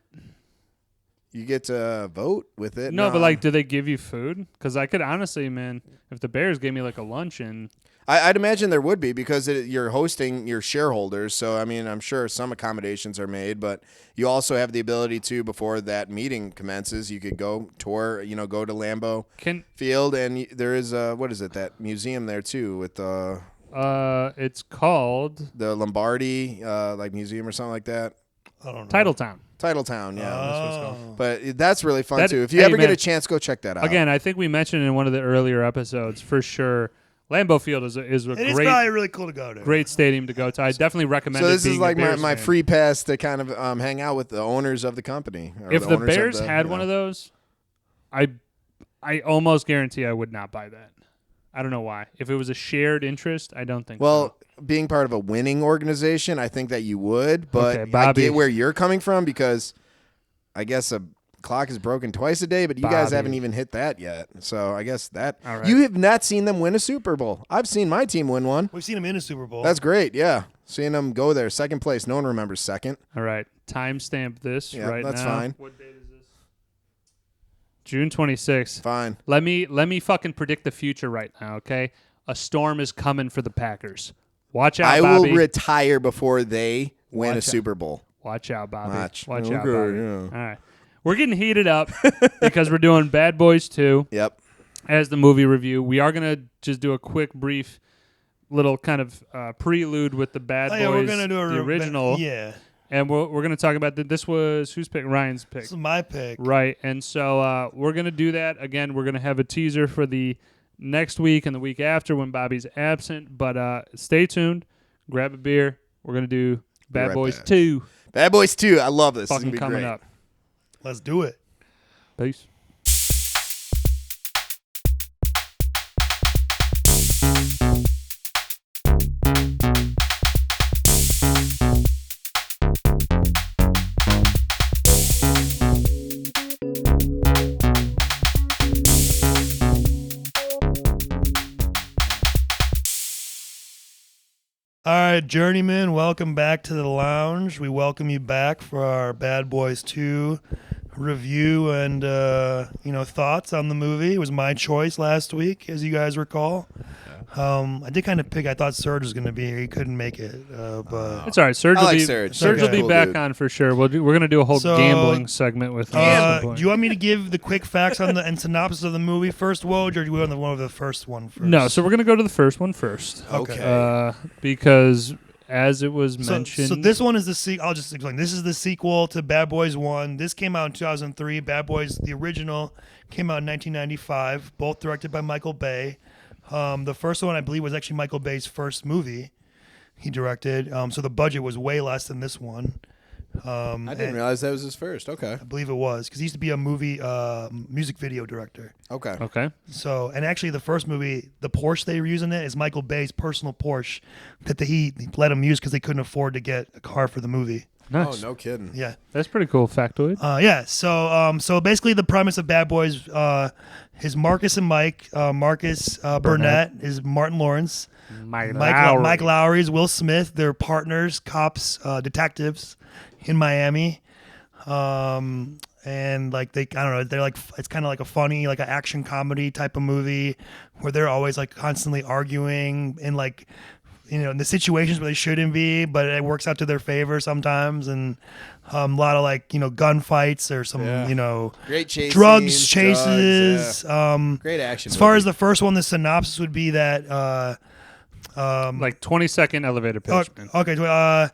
You get to vote with it. No, but like, do they give you food? Because I could honestly, man, if the Bears gave me like a luncheon. I'd imagine there would be, because you're hosting your shareholders. So, I mean, I'm sure some accommodations are made, but you also have the ability to, before that meeting commences, you could go tour, go to Lambeau Field, and there is, that museum there too with it's called the Lombardi, museum or something like that. I don't know. Titletown, yeah. Oh. But that's really fun too. If you ever get a chance, go check that out. Again, I think we mentioned in one of the earlier episodes, for sure, Lambeau Field is It's great, probably really cool to go to. great stadium to go to. I definitely recommend it. So this is being like a Bears my fan. free pass to kind of hang out with the owners of the company. Or If the owners of Bears had one of those, I almost guarantee I would not buy that. I don't know why. If it was a shared interest, I don't think so. Being part of a winning organization, I think that you would, but Okay, Bobby. I get where you're coming from, because I guess a clock is broken twice a day, but you guys Bobby. haven't even hit that yet. So I guess that All right. you have not seen them win a Super Bowl. I've seen my team win one. We've seen him in a Super Bowl. That's great. Yeah. Seeing them go there. Second place. No one remembers second. All right. Timestamp this Yeah, right that's now. fine. What date is this? June 26th. Fine. Let me fucking predict the future right now, okay? A storm is coming for the Packers. Watch out, I Bobby. will retire before they win Watch a out. Super Bowl. Watch out, Bobby. Watch. Watch Okay, out, Bobby. yeah. All right. We're getting heated up because we're doing Bad Boys 2 Yep. as the movie review. We are going to just do a quick, brief little kind of prelude with the Bad Boys, we're gonna do the original. Yeah. And we're going to talk about this was whose pick? Ryan's pick. This is my pick. Right. And so we're going to do that. Again, we're going to have a teaser for the next week and the week after when Bobby's absent. But stay tuned. Grab a beer. We're going to do Bad right Boys back. 2 Bad Boys 2. I love this. This is fucking gonna be coming great. up. Let's do it. Peace. All right, Journeymen, welcome back to the lounge. We welcome you back for our Bad Boys 2 review and thoughts on the movie. It was my choice last week, as you guys recall. I did kind of pick. I thought Serge was going to be here. He couldn't make it, but It's all right. Serge I will like be Serge. Serge will Okay. be Cool back dude. on for sure. We're going to do a whole So, gambling segment with him. at some point. do you want me to give the quick facts on the and synopsis of the movie first, Woj, or do you want the one with the first one first? No, so we're going to go to the first one first. Okay. Because as it was mentioned, So this one is the sequel. I'll just explain. This is the sequel to Bad Boys 1. This came out in 2003. Bad Boys, the original, came out in 1995. Both directed by Michael Bay. The first one, I believe, was actually Michael Bay's first movie he directed. So the budget was way less than this one. I didn't realize that was his first. Okay. I believe it was because he used to be a music video director. Okay. Okay. So, and actually, the first movie, the Porsche they were using is Michael Bay's personal Porsche that he let him use because they couldn't afford to get a car for the movie. Nice. Oh, no kidding. Yeah. That's pretty cool factoid. Yeah. So basically, the premise of Bad Boys is Marcus and Mike. Marcus Burnett is Martin Lawrence. Mike Mike Lowry is Will Smith. They're partners, cops, detectives in Miami. And like I don't know, they're like, it's kind of like a funny, like an action comedy type of movie where they're always like constantly arguing in like, in the situations where they shouldn't be, but it works out to their favor sometimes. And a lot of like, gunfights or some, Great chase drugs, scenes, chases. Great action. As far as the first one, the synopsis would be that, like 20-second elevator pitch. okay.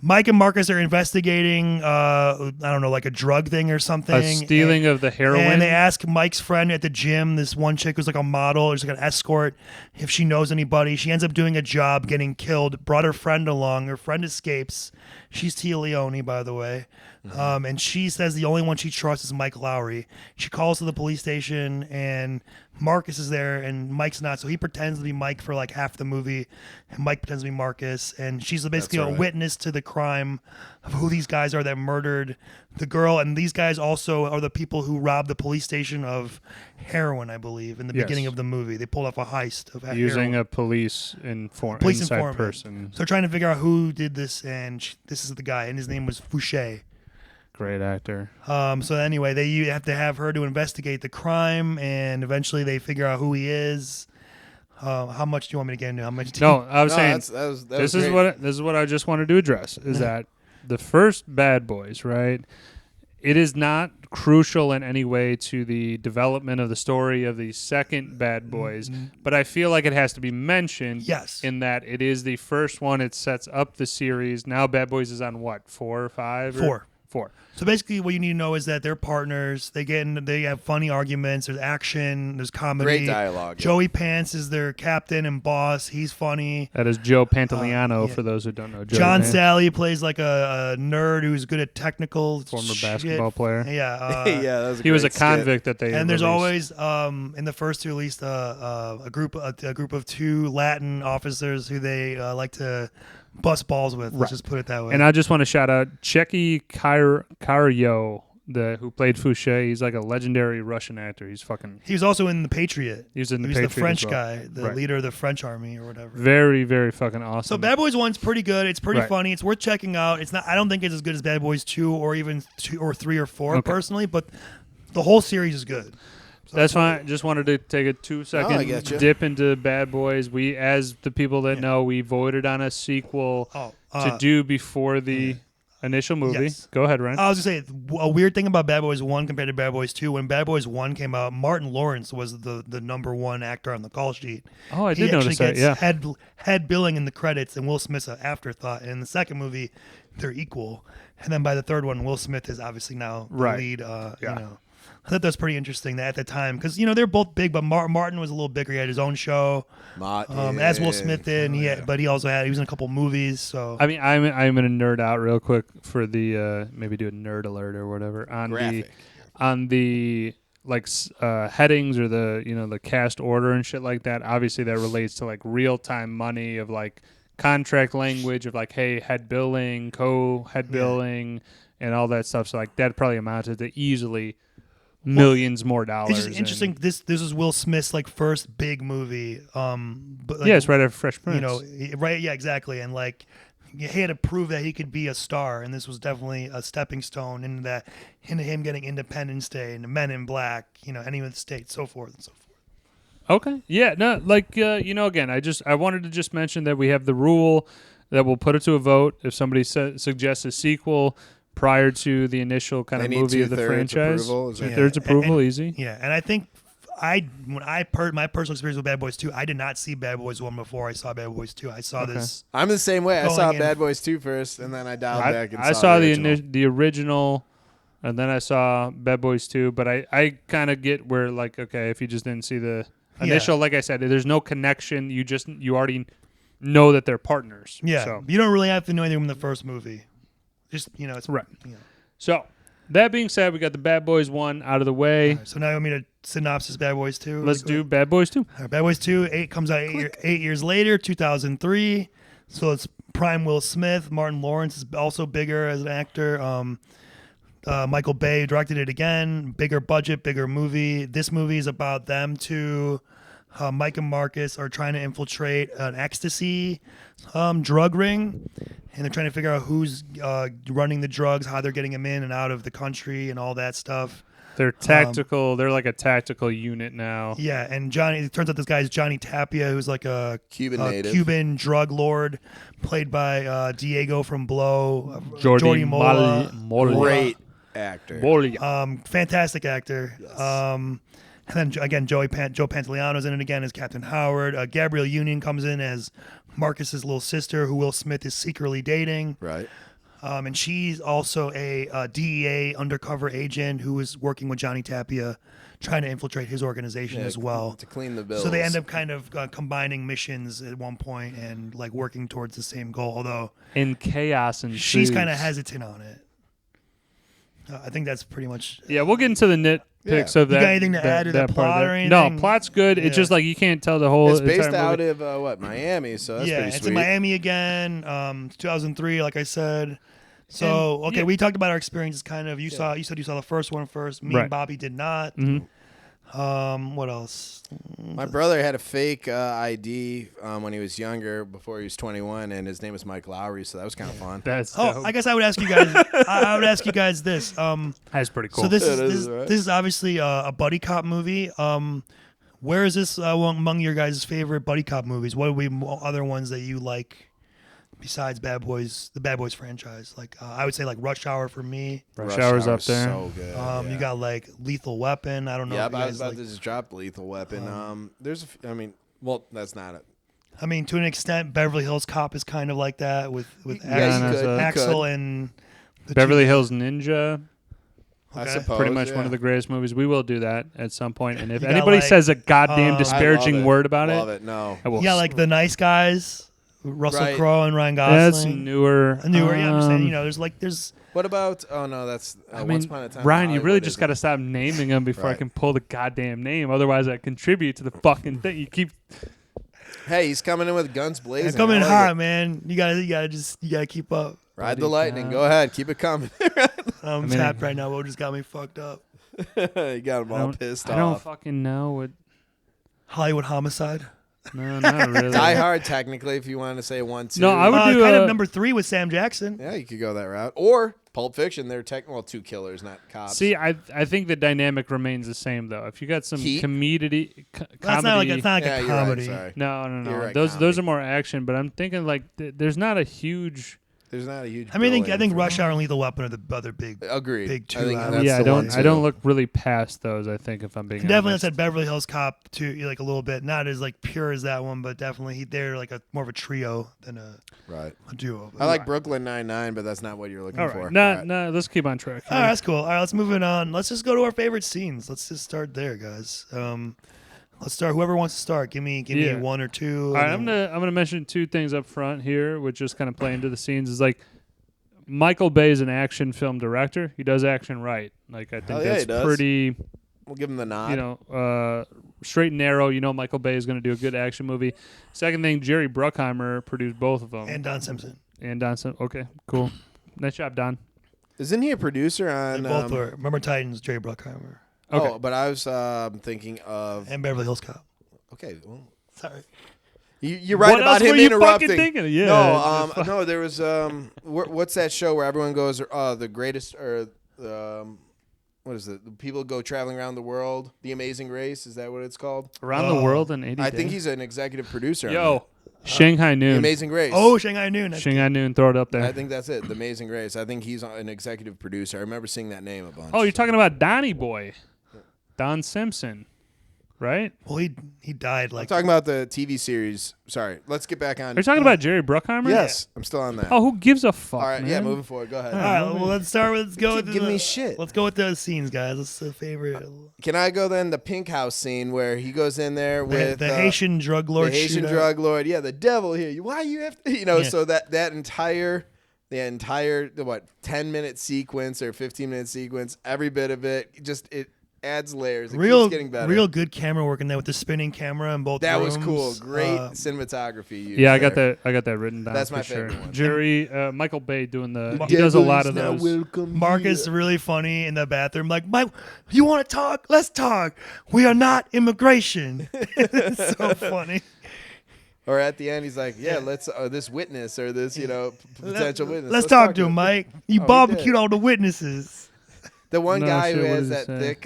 Mike and Marcus are investigating, I don't know, like a drug thing or something. A stealing of the heroin. And they ask Mike's friend at the gym, this one chick who's like a model, or like an escort, if she knows anybody. She ends up doing a job, getting killed, brought her friend along. Her friend escapes. She's Tia Leone, by the way. And she says the only one she trusts is Mike Lowry. She calls to the police station, and Marcus is there, and Mike's not. So he pretends to be Mike for like half the movie, and Mike pretends to be Marcus. And she's basically a witness to the crime of who these guys are that murdered the girl. And these guys also are the people who robbed the police station of heroin, I believe, in the beginning of the movie. They pulled off a heist of using heroin. a police inside informant. person. So they're trying to figure out who did this, and this is the guy, and his name was Fouché. Great actor. So anyway, they have to have her to investigate the crime, and eventually they figure out who he is. How much do you want me to get into? How much? No, I was saying this is what I just wanted to address is that the first Bad Boys, right? It is not crucial in any way to the development of the story of the second Bad Boys, but I feel like it has to be mentioned. Yes. In that it is the first one. It sets up the series. Now Bad Boys is on what, 4 or 5? 4. 4. So basically, what you need to know is that they're partners. They have funny arguments. There's action. There's comedy. Great dialogue. Joey Pants is their captain and boss. He's funny. That is Joe Pantoliano for those who don't know. John Sally plays like a nerd who's good at technical former basketball player. Yeah, yeah. He was a convict that they. And there's always in the first two at least a group of 2 Latin officers who they like to bust balls with. Let's just put it that way. And I just want to shout out Checky Cario, who played Fouché. He's like a legendary Russian actor. He was also in The Patriot. He was the French guy, the leader of the French army or whatever. Very, very fucking awesome. So Bad Boys 1's pretty good. It's pretty funny. It's worth checking out. It's not. I don't think it's as good as Bad Boys 2 or even 2 or 3 or 4 personally, but the whole series is good. So that's fine. Just wanted to take a 2-second dip into Bad Boys. We, as the people that know, we voted on a sequel to do before the initial movie. Yes. Go ahead, Ryan. I was going to say, a weird thing about Bad Boys 1 compared to Bad Boys 2, when Bad Boys 1 came out, Martin Lawrence was the number 1 actor on the call sheet. Oh, I did notice that, yeah. Head billing in the credits, and Will Smith's an afterthought. And in the second movie, they're equal. And then by the third one, Will Smith is obviously now the lead, I thought that was pretty interesting at the time because they're both big, but Martin was a little bigger. He had his own show, as Will Smith did. But he was in a couple movies. So I mean, I'm gonna nerd out real quick for the maybe do a nerd alert or whatever on the like headings or the cast order and shit like that. Obviously, that relates to like real time money of like contract language of like, hey, head billing, co-head billing, and all that stuff. So like that probably amounted to easily millions more dollars. It's just interesting. This is Will Smith's like first big movie. But like, it's right after Fresh Prince. Right? Yeah, exactly. And like he had to prove that he could be a star, and this was definitely a stepping stone into him getting Independence Day and Men in Black. Any of the states, so forth and so forth. Okay. Yeah. No. Like again, I wanted to just mention that we have the rule that we'll put it to a vote if somebody suggests a sequel prior to the initial kind of movie of the franchise. Two-thirds approval, easy. Yeah, and I think my personal experience with Bad Boys 2, I did not see Bad Boys 1 before I saw Bad Boys 2. I saw this. I'm the same way. I saw Bad Boys 2 first, and then I dialed back and I saw the original, and then I saw Bad Boys 2. But I kind of get where like, okay, if you just didn't see the initial, like I said, there's no connection. You already know that they're partners. Yeah, so. You don't really have to know anything from the first movie. Just it's Right. You know. So that being said, we got the Bad Boys 1 out of the way. Right, so now you want me to synopsis Bad Boys 2? Let's do Bad Boys 2. All right, Bad Boys 2 comes out 8 years later, 2003. So it's prime Will Smith. Martin Lawrence is also bigger as an actor. Michael Bay directed it again. Bigger budget, bigger movie. This movie is about them two. Mike and Marcus are trying to infiltrate an ecstasy drug ring. And they're trying to figure out who's running the drugs, how they're getting them in and out of the country and all that stuff. They're tactical. They're like a tactical unit now. Yeah, and it turns out this guy is Johnny Tapia, who's like a Cuban drug lord, played by Diego from Blow. Jordi Mola. Great actor. Fantastic actor. Yes. And then again, Joe Pantoliano's in it again as Captain Howard. Gabrielle Union comes in as Marcus's little sister, who Will Smith is secretly dating. Right. And she's also a DEA undercover agent who is working with Johnny Tapia, trying to infiltrate his organization as well. To clean the bills. So they end up kind of combining missions at one point and like working towards the same goal, although In chaos and she's kind of hesitant on it. I think that's pretty much... Yeah, we'll get into the nitpicks of that. You got anything to add to the plot or anything? No, plot's good. It's just like you can't tell the whole... It's based entire movie. out of, Miami, so that's pretty sweet. It's in Miami again, 2003, like I said. So, we talked about our experiences kind of. You said you saw the first one first. Me and Bobby did not. Mm-hmm. What else? My brother had a fake ID when he was younger, before he was 21, and his name was Mike Lowry, so that was kind of fun. That's dope. I guess I would ask you guys. I would ask you guys this. That's pretty cool. So this is obviously a buddy cop movie. Where is this among your guys' favorite buddy cop movies? What are other ones that you like besides the Bad Boys franchise? Like I would say like Rush Hour for me. Rush Hour's up there. So good. You got like Lethal Weapon. I don't know. Yeah, if you I guys was about to just drop Lethal Weapon. There's that's not it. I mean, to an extent, Beverly Hills Cop is kind of like that with Yeah, Axel and the Beverly Hills Ninja. I Okay. suppose. Pretty much yeah. one of the greatest movies. We will do that at some point. And if You got, anybody like, says a goddamn I disparaging love it. word about Love it, No. I will. Yeah, like The Nice Guys, Russell Right. Crowe and Ryan That's Gosling. newer. Yeah, I'm saying, there's What about? Oh no, that's I Once mean, Upon a Time. in Ryan, you really Hollywood, just isn't got to it? stop naming them before I Right. can pull the goddamn name. Otherwise, I contribute to the fucking thing. You keep. Hey, he's coming in with guns blazing. coming in I like hot, it. man. You gotta keep up. Ride the lightning. Go ahead, keep it coming. I'm mean, tapped right now. What just got me fucked up? You got him I all don't, pissed I don't off. fucking know what. Hollywood Homicide. No, not really. Die Hard, technically, if you want to say 1, 2. No, I would do kind a- of number 3 with Sam Jackson. Yeah, you could go that route. Or Pulp Fiction. They're two killers, not cops. See, I think the dynamic remains the same though. If you got some Heat? comedy, That's not like it's not like yeah, a you're comedy. Right, sorry. no. You're right, those comedy. are more action. But I'm thinking like there's not a huge. There's not a huge. I mean, I bill think in Rush for- Hour and Lethal Weapon are the other big. Agreed. big two I think out of that's it. Yeah, the I one, don't. too. I don't look really past those. I think if I'm being Definitely, I honest. said Beverly Hills Cop too, like a little bit, not as like pure as that one, but definitely they're like more of a trio than a Right. duo. I like Brooklyn Nine-Nine, but that's not what you're looking All for. right, no, Right. no. Let's keep on track. All right, that's cool. All right, let's move it on. Let's just go to our favorite scenes. Let's just start there, guys. Let's start. Whoever wants to start, give me Yeah. one or two. All right, I'm gonna mention two things up front here, which just kind of play into the scenes. Is like Michael Bay is an action film director. He does action right. Like I think Hell yeah, that's he does. pretty. We'll give him the nod. Straight and narrow. Michael Bay is going to do a good action movie. Second thing, Jerry Bruckheimer produced both of them. and Don Simpson. And Don Simpson. Okay, cool. Nice job, Don. Isn't he a producer on? They both were. Remember Titans, Jerry Bruckheimer, Okay. Oh, but I was thinking of. and Beverly Hills Cop. Okay, well, Sorry. you're right What about else him were you interrupting. fucking thinking? Yeah. No, there was what's that show where everyone goes the greatest or what is it? The people go traveling around the world. The Amazing Race, is that what it's called? Around the world in 80 I days. think he's an executive producer. on Yo, that. Shanghai The Noon. Amazing Race. Oh, Shanghai Noon. Shanghai Noon. Throw it up there. I think that's it. The Amazing Race. I think he's an executive producer. I remember seeing that name a bunch. Oh, you're talking about Donnie Boy, Don Simpson, right? Well, he died I'm like. talking about the TV series. Sorry, let's get back on. Are you talking about Jerry Bruckheimer? Yes, I'm still on that. Oh, who gives a fuck? All right, man? yeah, moving forward. Go ahead. All right, well, let's start with. Let's go Keep with giving the, me shit. Let's go with the scenes, guys. Let's the favorite. Can I go then? The Pink House scene where he goes in there with The Haitian drug lord. the Haitian shootout. drug lord. Yeah, the devil here. Why you have to? Yeah. So that entire the entire 10-minute sequence or 15-minute sequence, every bit of it, it adds layers. It keeps getting better. Real good camera work in there with the spinning camera in both That rooms. was cool. Great cinematography. Used Yeah, I there. got that written down. That's for my sure. favorite one. Jury, Michael Bay doing the. He does a lot of those. Mark is really funny in the bathroom. Like, Mike, you want to talk? Let's talk. We are not immigration. It's so funny. Or at the end, he's like, "Yeah, let's this witness or this potential witness. Let's talk to him, Mike. You barbecued all the witnesses." The one No guy shit, who what has did he that say? thick,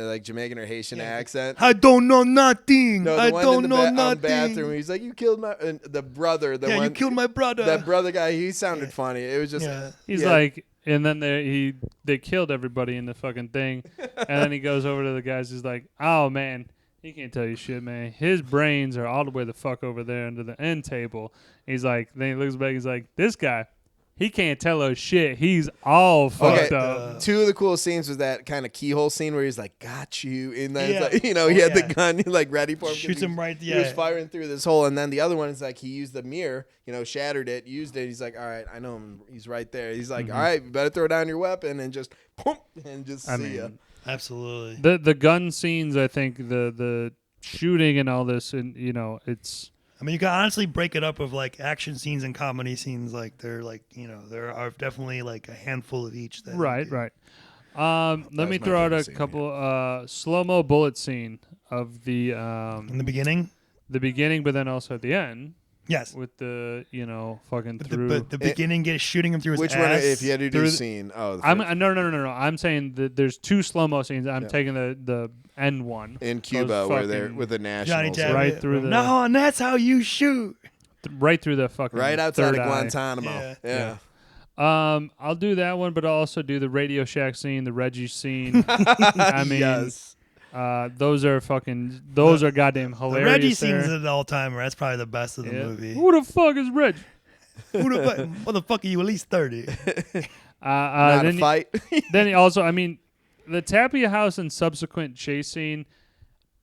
like Jamaican or Haitian accent. I don't know nothing. No, the I one don't in know the nothing. bathroom. He's like, "You killed my the brother." You killed my brother. That brother guy. He sounded funny. It was just. He's like, and then they killed everybody in the fucking thing, and then he goes over to the guys. He's like, "Oh man, he can't tell you shit, man. His brains are all the way the fuck over there under the end table." He's like, then he looks back. He's like, "This guy, he can't tell us shit. He's all fucked up." Two of the coolest scenes was that kind of keyhole scene where he's like, "Got you," and then it's like, he had the gun like ready for him. Shoots him right. He was firing through this hole, and then the other one is like he used the mirror, shattered it, used it. He's like, "All right, I know him. He's right there." He's like, "All right, you better throw down your weapon and just boom and just see ya." Absolutely. The gun scenes, I think the shooting and all this, and it's. I mean, you can honestly break it up of like action scenes and comedy scenes. Like they're like there are definitely like a handful of each. That Right. Let me my throw out a favorite scene, couple slow-mo bullet scene of the in the beginning. the beginning, but then also at the end Yes. with the fucking But through. the beginning gets shooting him through his Which ass. one? If you had to do Through a the- scene, the I'm first- no. I'm saying that there's two slow-mo scenes. I'm taking the end one in Cuba where they're fucking with the Johnny nationals, Depp. right through the No, and that's how you shoot. right through the fucking right outside third of eye. Guantanamo. Yeah. I'll do that one, but I'll also do the Radio Shack scene, the Reggie scene. I mean, Yes. those are goddamn The hilarious. Reggie there. scene's an all-timer. That's probably the best of the movie. Who the fuck is Reggie? Who the fuck? Motherfucker, you at least 30. Not a Then fight. then he also, I mean, the Tapia House and subsequent chase scene.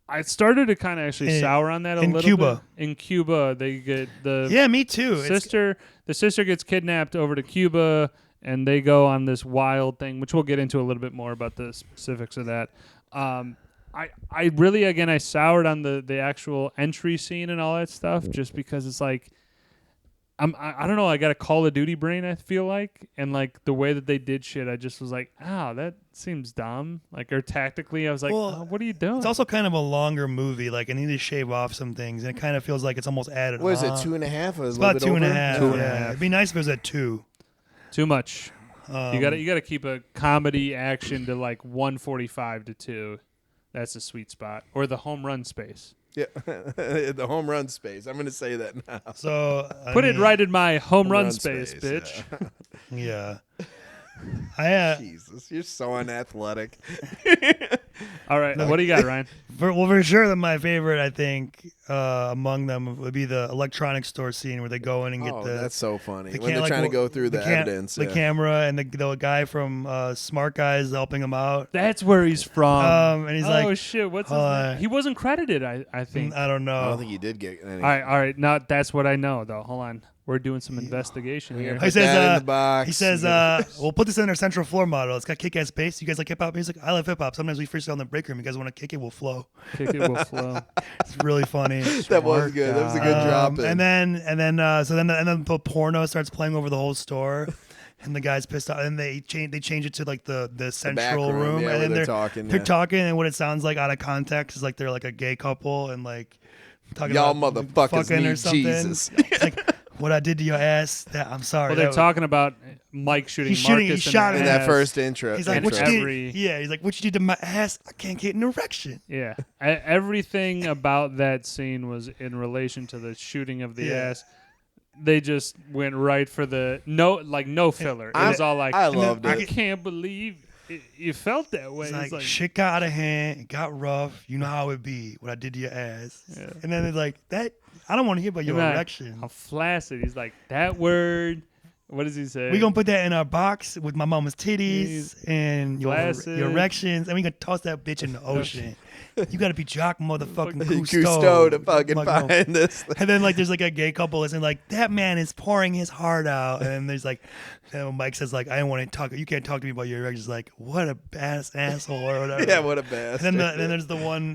I started to kind of actually sour on that a in little Cuba. bit. In Cuba, they get the Yeah, me too. The sister gets kidnapped over to Cuba, and they go on this wild thing, which we'll get into a little bit more about the specifics of that. I really, again, I soured on the actual entry scene and all that stuff, just because it's like, I don't know, I got a Call of Duty brain, I feel like, and like the way that they did shit, I just was like, that seems dumb. Like, or tactically, I was like, what are you doing? It's also kind of a longer movie. Like, I need to shave off some things, and it kind of feels like it's almost added. What is it? 2.5? It's about 2.5. Two and a Yeah, half. it'd be nice if it was at 2. Too much. You gotta keep a comedy action to like 145 to 2. That's a sweet spot. Or the home run space. Yeah, the home run space. I'm going to say that now. So Put it right in my home run run space, space, bitch. Yeah. I Jesus, you're so unathletic. All right, what do you got, Ryan? for sure that my favorite, I think, among them would be the electronics store scene where they go in and get That's so funny. the When they're like, trying to go through the evidence. the camera, and the guy from Smart Guys helping him out. That's where he's from. And he's oh like, shit, what's his name? He wasn't credited, I think. I don't know. I don't think he did get any. All right. Now that's what I know, though. Hold on, we're doing some investigation here. Put He says, that in the box. He says, we'll put this in our central floor model. It's got kick-ass bass. You guys like hip-hop music? I love hip-hop. Sometimes we freestyle in the break room. You guys want to kick it? We'll flow. Kick it will flow. It's really funny. That was good. That was a good drop. And then the porno starts playing over the whole store. And the guy's pissed off, and they change it to like the central back room, room, yeah, and where then they're they're talking, talking, and what it sounds like out of context is like they're like a gay couple, and like talking y'all about motherfuckers fucking need or something. Jesus. It's like what I did to your ass. I'm sorry. Well, they're That talking about Mike shooting He's shooting- Marcus he shot in in the that ass. first intro. He's like, And what you every- did? Yeah, he's like, what you did to my ass? I can't get an erection. Yeah, everything about that scene was in relation to the shooting of the ass. They just went right for the no filler. It was all like, I loved I it. can't believe you felt that way. It's It's like, shit got out of hand. It got rough. You know how it be. What I did to your ass. Yeah. And then it's like that. I don't want to hear about your Right. erection. How flaccid. He's like, that word What does he say? We gonna put that in our box with my mama's titties and your erections, and we gonna toss that bitch in the ocean. You gotta be Jock motherfucking Cousteau to fucking find this thing. And then like there's like a gay couple listening, like that man is pouring his heart out, and then there's like, and Mike says like, I don't want to talk. You can't talk to me about your erections. Like what a asshole or whatever. Yeah, what a bastard. And then there's the one,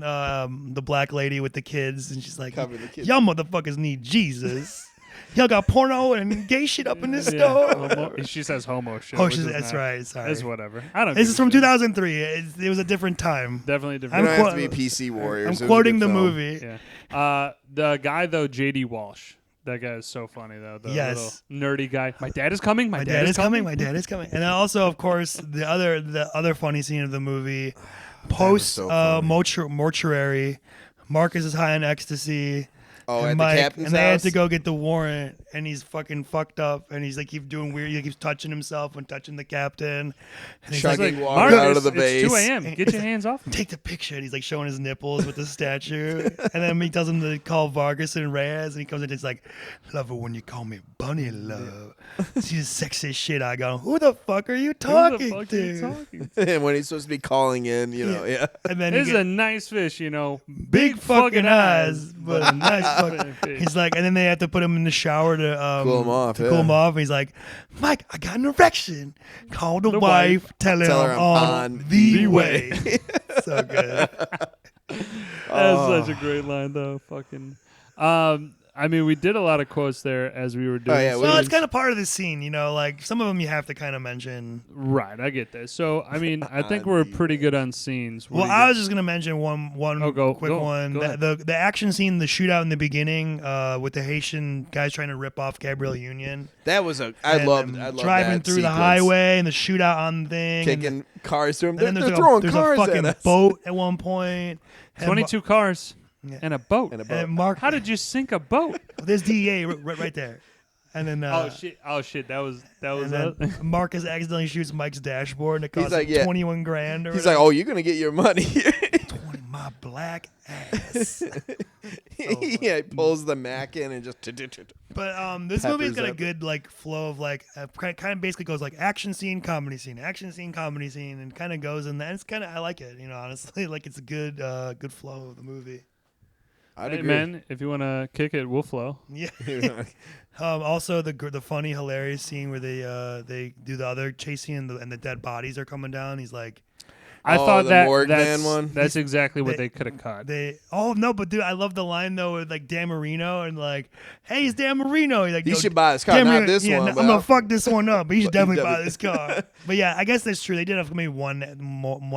the black lady with the kids, and she's like, Cover the kids. y'all motherfuckers need Jesus. Y'all got porno and gay shit up in this store. She says homo shit. Oh, that's right. Sorry. It's whatever. I don't. This is from 2003. It was a different time. Definitely different. You don't have to be PC warriors. I'm quoting the movie. Yeah. The guy though, J.D. Walsh. That guy is so funny though. The little nerdy guy. My dad is coming. My dad is coming. My dad is coming. And then also, of course, the other funny scene of the movie, post mortuary. Marcus is high on ecstasy. Oh, at Mike, the captain's and they house? had to go get the warrant, and he's fucking fucked up, and he's like keep doing weird. He keeps touching himself and touching the captain. And he's chugging like, water out of the base. It's 2 a.m. Get your hands off me. Take the picture. And he's like showing his nipples with the statue, and then he tells him to call Vargas and Reyes, and he comes in and he's like, "Love her when you call me Bunny Love." She's the sexiest shit. I go, "Who the fuck are you talking to?" And when he's supposed to be calling in, yeah. And then this is a nice fish, big fucking eyes, but a nice fucking fish. He's like, and then they have to put him in the shower to cool him off. Cool him off. And he's like, Mike, I got an erection. Call the wife. Tell her I'm on the way. So good. That's such a great line, though. Fucking. I mean, we did a lot of quotes there as we were doing. Oh, yeah, well, it's kind of part of the scene, like some of them you have to kind of mention. Right, I get that. So, I mean, I think we're pretty good on scenes. Well, I was just gonna mention one quick one. Go The action scene, the shootout in the beginning, with the Haitian guys trying to rip off Gabrielle Union. That was I loved driving that through sequence. the highway and the shootout on the thing, kicking cars through them. And then They're throwing there's cars a fucking at us. boat at one point. 22 cars. Yeah. And a boat. And Mark, how did you sink a boat? There's DEA right there. And then oh shit! That was Marcus accidentally shoots Mike's dashboard and it costs like, 21 grand. He's like, "Oh, you're gonna get your money." 20 my black ass. Yeah, he pulls the Mac in and just. But this movie's got a good flow of kind of basically goes action scene, comedy scene, and kind of goes in that. It's kind of I like it, honestly. It's a good good flow of the movie. I'd agree. Man, if you want to kick it, we'll flow. Yeah. Also, the funny, hilarious scene where they do the other chase scene and the dead bodies are coming down. He's like, I thought the morgue van one. That's exactly what they could have cut. But dude, I love the line though with Dan Marino and hey, it's Dan Marino. He's like, he should buy this car, not this one. I'm gonna fuck this one up, but he should definitely buy this car. But yeah, I guess that's true. They did have maybe one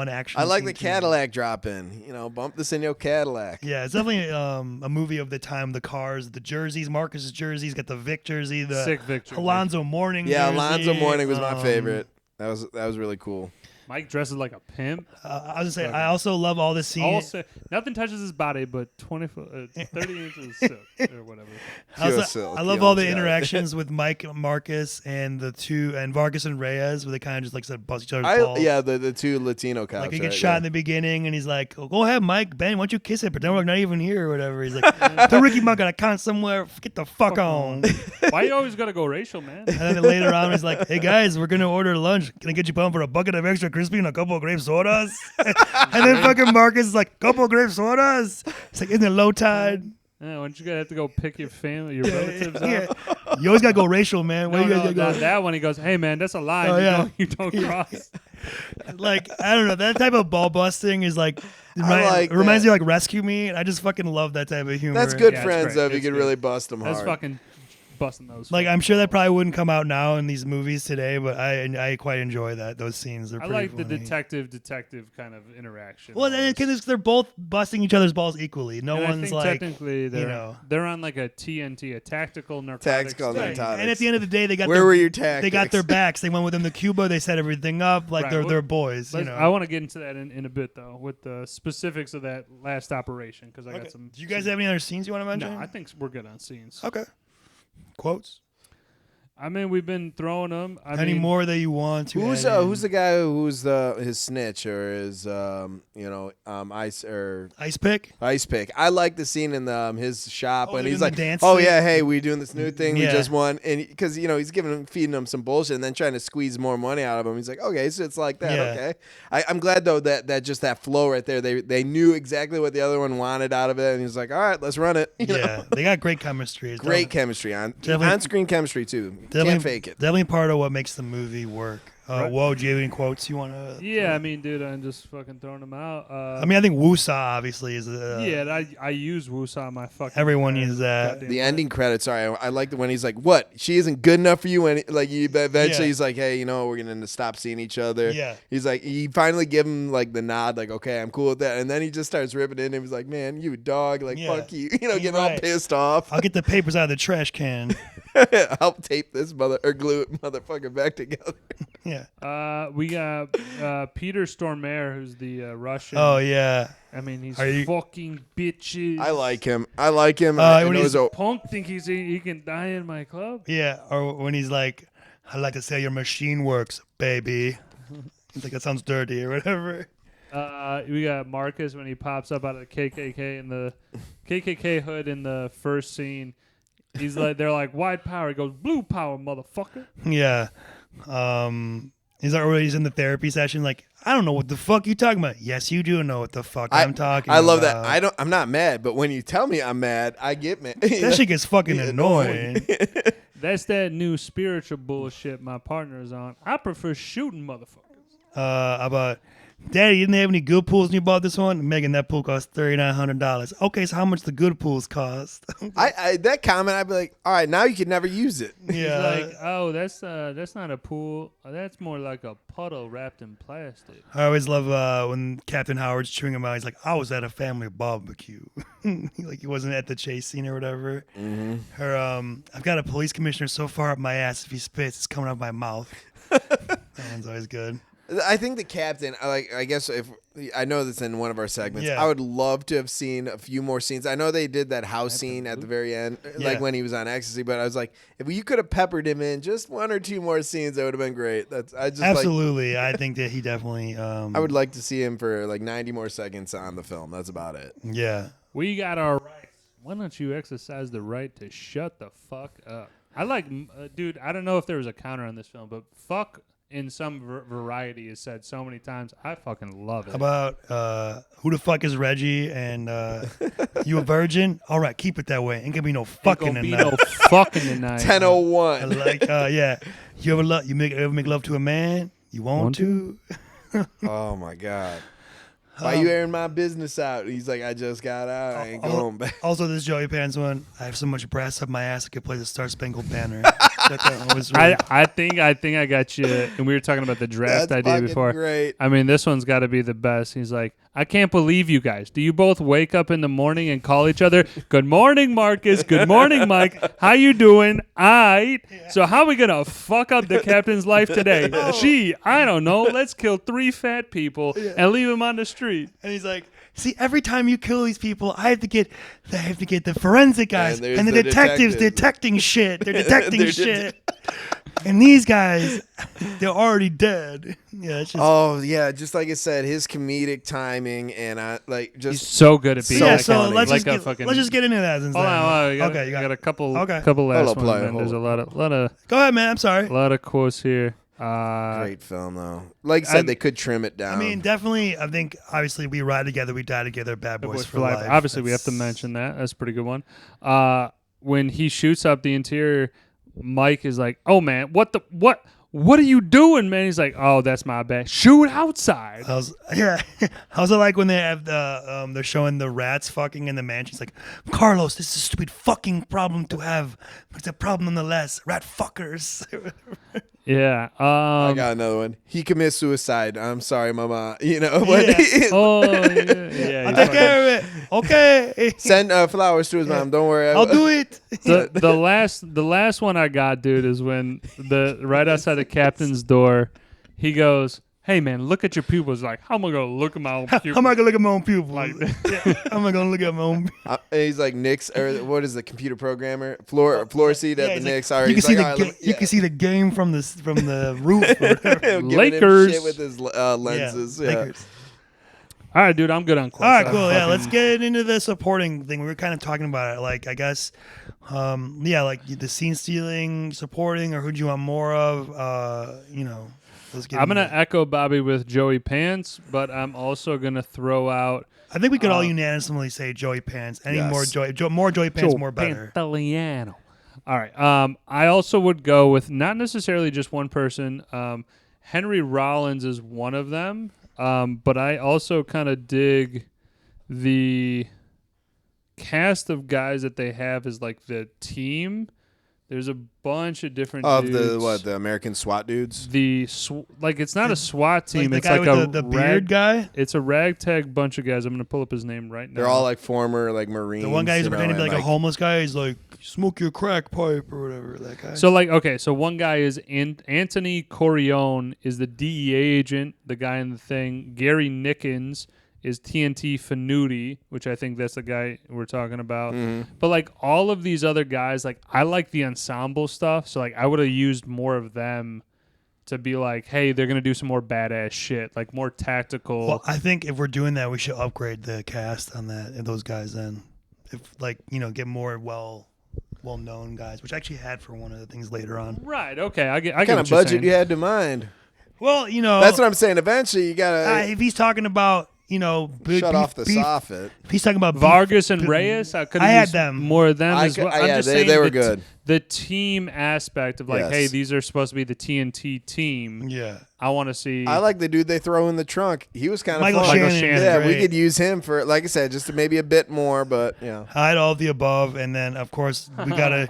action. I like the Cadillac drop in. Bump this in your Cadillac. Yeah, it's definitely a movie of the time. The cars, the jerseys, Marcus's jerseys, got the Vic jersey, the sick Vic jersey. Alonzo Mourning. Yeah, jersey. Alonzo Mourning was my favorite. That was really cool. Mike dresses like a pimp. I was gonna say, I also love all the scenes. Nothing touches his body but 30 inches of silk or whatever. I love all the interactions with Mike, Marcus, and Vargas and Reyes, where they kind of just bust each other's balls. Yeah, the two Latino cops. He gets shot in the beginning, and he's like, oh, "Go ahead, Mike. Ben, why don't you kiss it? Pretend we're not even here, or whatever." He's like, "The Ricky Mark got a con somewhere. Get the fuck on." Why you always gotta go racial, man? And then later on, he's like, "Hey guys, we're gonna order lunch. Can I get you down for a bucket of extra crispy and a couple of grape sodas?" And then fucking Marcus is like, "Couple of grape sodas." It's like, isn't it low tide? Yeah, why don't you have to go pick your family, your relatives up? You always gotta go racial, man. That one, he goes, "Hey man, that's a line. You don't cross." I don't know. That type of ball busting is reminds me of Rescue Me, and I just fucking love that type of humor. That's good friends, though. If you could really bust them hard. That's fucking busting those. I'm sure that probably wouldn't come out now in these movies today, but I quite enjoy those scenes. I like the detective kind of interaction. Well, because they're both busting each other's balls equally. No one's technically they're on a TNT, a tactical narcotics. Narcotics. And at the end of the day, they got were your tactics? They got their backs. They went with them to Cuba. They set everything up they're boys. I want to get into that in a bit though, with the specifics of that last operation because I got some. Do you guys have any other scenes you want to mention? No, I think we're good on scenes. Okay. Quotes? I mean, we've been throwing them. Any more that you want to? Who's the guy who's his snitch or his ice pick? Ice pick. I like the scene in his shop when he's like, "Oh yeah, hey, we doing this new thing. Yeah. We just won," and because he's feeding him some bullshit and then trying to squeeze more money out of him. He's like, "Okay, so it's like that. Yeah. Okay." I'm glad though that just that flow right there. They knew exactly what the other one wanted out of it, and he's like, "All right, let's run it." They got great chemistry. Great chemistry on screen chemistry too. Can't fake it. Definitely part of what makes the movie work. Whoa, do you have any quotes you want to? Yeah, I mean, dude, I'm just fucking throwing them out. I think Wusa obviously is. I use Wusa on my fucking. Everyone uses that. The ending credits. Sorry, I like the when he's like, "What? She isn't good enough for you?" And eventually he's like, "Hey, we're gonna stop seeing each other." Yeah. He's like, he finally give him like the nod, like, "Okay, I'm cool with that." And then he just starts ripping in. And he's like, "Man, you dog, like fuck you," getting all pissed off. I'll get the papers out of the trash can. Help tape this glue it motherfucker back together. Yeah. We got Peter Stormare, who's the Russian. Oh yeah. I mean, he's fucking bitches. I like him. When he's a punk, think he can die in my club. Yeah, or when he's like, "I'd like to say your machine works, baby." He's like, "That sounds dirty," or whatever. We got Marcus when he pops up out of the KKK in the KKK hood in the first scene. He's like, they're like, "White power." He goes, "Blue power, motherfucker." Yeah. He's in the therapy session. Like, I don't know what the fuck you talking about. Yes, you do know what the fuck I'm talking about. I love that. I'm not mad, but when you tell me I'm mad, I get mad. That shit gets fucking annoying. That's that new spiritual bullshit my partner is on. I prefer shooting motherfuckers. About, "Daddy, you didn't have any good pools when you bought this one?" "Megan, that pool cost $3,900. "Okay, so how much the good pools cost?" I that comment, I'd be like, "All right, now you can never use it." Yeah. He's like, "Oh, that's not a pool. That's more like a puddle wrapped in plastic." I always love when Captain Howard's chewing him out. He's like, "I was at a family barbecue." Like he wasn't at the chase scene or whatever. Mm-hmm. I've got a police commissioner so far up my ass, if he spits, it's coming out my mouth. That one's always good. I think the captain, I guess if I know that's in one of our segments, Yeah. I would love to have seen a few more scenes. I know they did that house scene at the very end, like when he was on ecstasy, but I was like, if you could have peppered him in just one or two more scenes, that would have been great. Absolutely. I think that he definitely. I would like to see him for like 90 more seconds on the film. That's about it. Yeah. We got our rights. Why don't you exercise the right to shut the fuck up? I like, dude, I don't know if there was a counter on this film, but fuck in some variety is said so many times. I fucking love it. How about who the fuck is Reggie and you a virgin? All right, keep it that way. Ain't gonna be no fucking tonight. No fucking tonight. 10:01. I like, yeah. You ever make love to a man? You want to? Oh my god. Why you airing my business out? He's like, I just got out. I ain't going back. Also, this Joey Pants one. I have so much brass up my ass I could play the Star Spangled Banner. I think I got you. And we were talking about the draft That's idea before. Great. I mean, this one's got to be the best. He's like, "I can't believe you guys. Do you both wake up in the morning and call each other, 'Good morning, Marcus. Good morning, Mike. How you doing? So how are we gonna fuck up the captain's life today? Gee, I don't know. Let's kill 3 fat people and leave them on the street." And he's like, "See, every time you kill these people, I have to get the forensic guys and the detectives detecting shit. They're detecting shit. And these guys, they're already dead." Yeah, it's just just like I said, his comedic timing and he's so good at being let's funny. just get into that. Hold on, you got a couple last ones. Man. There's a lot of go ahead, man. I'm sorry. A lot of quotes here. Great film though. Like I said, they could trim it down. I mean, definitely. I think obviously we ride together, we die together. Bad Boys for Life. Obviously, we have to mention that. That's a pretty good one. When he shoots up the interior, Mike is like, "Oh man, what are you doing, man?" He's like, "Oh, that's my bad. Shoot outside." How's it like when they have they're showing the rats fucking in the mansion? It's like, "Carlos, this is a stupid fucking problem to have, but it's a problem nonetheless. Rat fuckers." Yeah. I got another one. He commits suicide. I'm sorry, mama. You know. Yeah. Yeah. I'll take care of it. Okay. Send flowers to his mom. Don't worry. I'll do it. The last one I got, dude, is when right outside the captain's door, he goes, hey man, look at your pupils. Like, how am I gonna look at my own pupils? How am I gonna look at my own pupils? Like How am I gonna look at my own? He's like Knicks, or what is the computer programmer? Floor seat at the Knicks. Like, you can see the game from the roof. Or whatever. Lakers shit with his lenses. Yeah. Lakers. All right, dude, I'm good on quotes. All right, cool. Yeah, let's get into the supporting thing. We were kind of talking about it. Like, I guess, like the scene stealing, supporting, or who do you want more of? Let's get. I'm gonna echo Bobby with Joey Pants, but I'm also gonna throw out. I think we could all unanimously say Joey Pants. More Joey Pants, more better. Pantoliano. All right. I also would go with not necessarily just one person. Henry Rollins is one of them. But I also kind of dig the cast of guys that they have as like the team. There's a bunch of different dudes. The American SWAT dudes. It's not a SWAT team. Like it's the guy like with the beard guy. It's a ragtag bunch of guys. I'm gonna pull up his name right now. They're all like former like Marines. The one guy who's pretending to be like a homeless guy. He's like, smoke your crack pipe or whatever. That guy. So one guy is Anthony Corione is the DEA agent. The guy in the thing. Gary Nickens is TNT Fanuti, which I think that's the guy we're talking about. Mm-hmm. But like all of these other guys, like I like the ensemble stuff. So like I would have used more of them to be like, hey, they're going to do some more badass shit, like more tactical. Well, I think if we're doing that, we should upgrade the cast on that and those guys then. If get more well-known guys, which I actually had for one of the things later on. Right, okay. I get what kind of budget you had in mind? Well, that's what I'm saying. Eventually, you got to... if he's talking about... shut off the soffit. If he's talking about Vargas and Reyes, I had them more of them as well. I'm just saying they were good. The team aspect of hey, these are supposed to be the TNT team. Yeah, I want to see. I like the dude they throw in the trunk. He was kind of Michael fun. Shannon. Yeah, great. we could use him for, like I said, just maybe a bit more, but I had all of the above, and then of course we gotta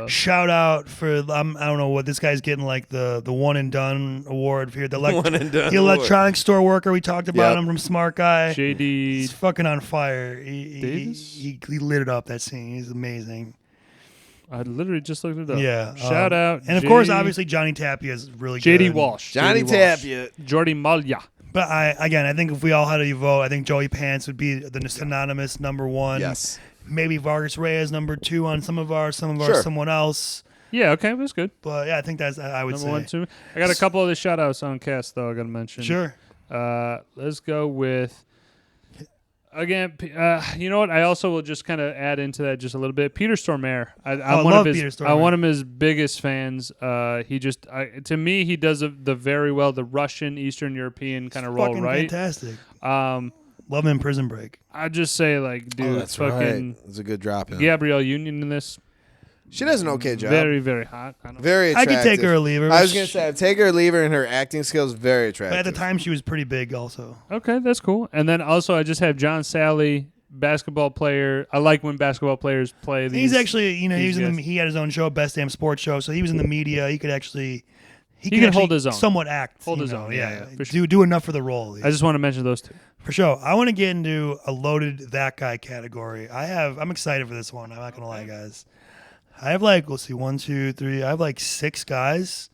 shout out for I don't know what this guy's getting, like the one and done award here. The electronic store worker, we talked about him from Smart Guy. JD, he's fucking on fire. He lit it up, that scene. He's amazing. I literally just looked it up. Yeah. Shout out. And of course, obviously, Johnny Tapia is really JD good. Walsh. Johnny Tapia. Jordy Malya. But I think if we all had to vote, I think Joey Pants would be the synonymous number one. Yes. Maybe Vargas Reyes number two on some of our someone else. Yeah, okay, that's good. But yeah, I think that's I would number say. One, two. I got a couple other shout outs on cast though I gotta mention. Sure. Let's go with again, you know what? I also will just kind of add into that just a little bit. Peter Stormare. I'm one of his biggest fans. He just, to me, he does the very well the Russian, Eastern European kind of role, right? Fantastic. Love him in Prison Break. I just say dude, that's fucking. Right. It's a good drop in. Gabrielle Union in this. She does an okay job. Very, very hot. Very attractive. I could take her or leave her. I was going to say, take her or leave her, and her acting skills very attractive. But at the time, she was pretty big also. Okay, that's cool. And then also, I just have John Sally, basketball player. I like when basketball players play these. He's actually, he had his own show, Best Damn Sports Show, so he was in the media. He could actually... He can hold his own. Somewhat act. Hold his own, yeah. For sure. Do enough for the role. I just want to mention those two. For sure. I want to get into a loaded that guy category. I'm excited for this one. I'm not going to lie, guys. I have let's see, 1, 2, 3. I have 6 guys.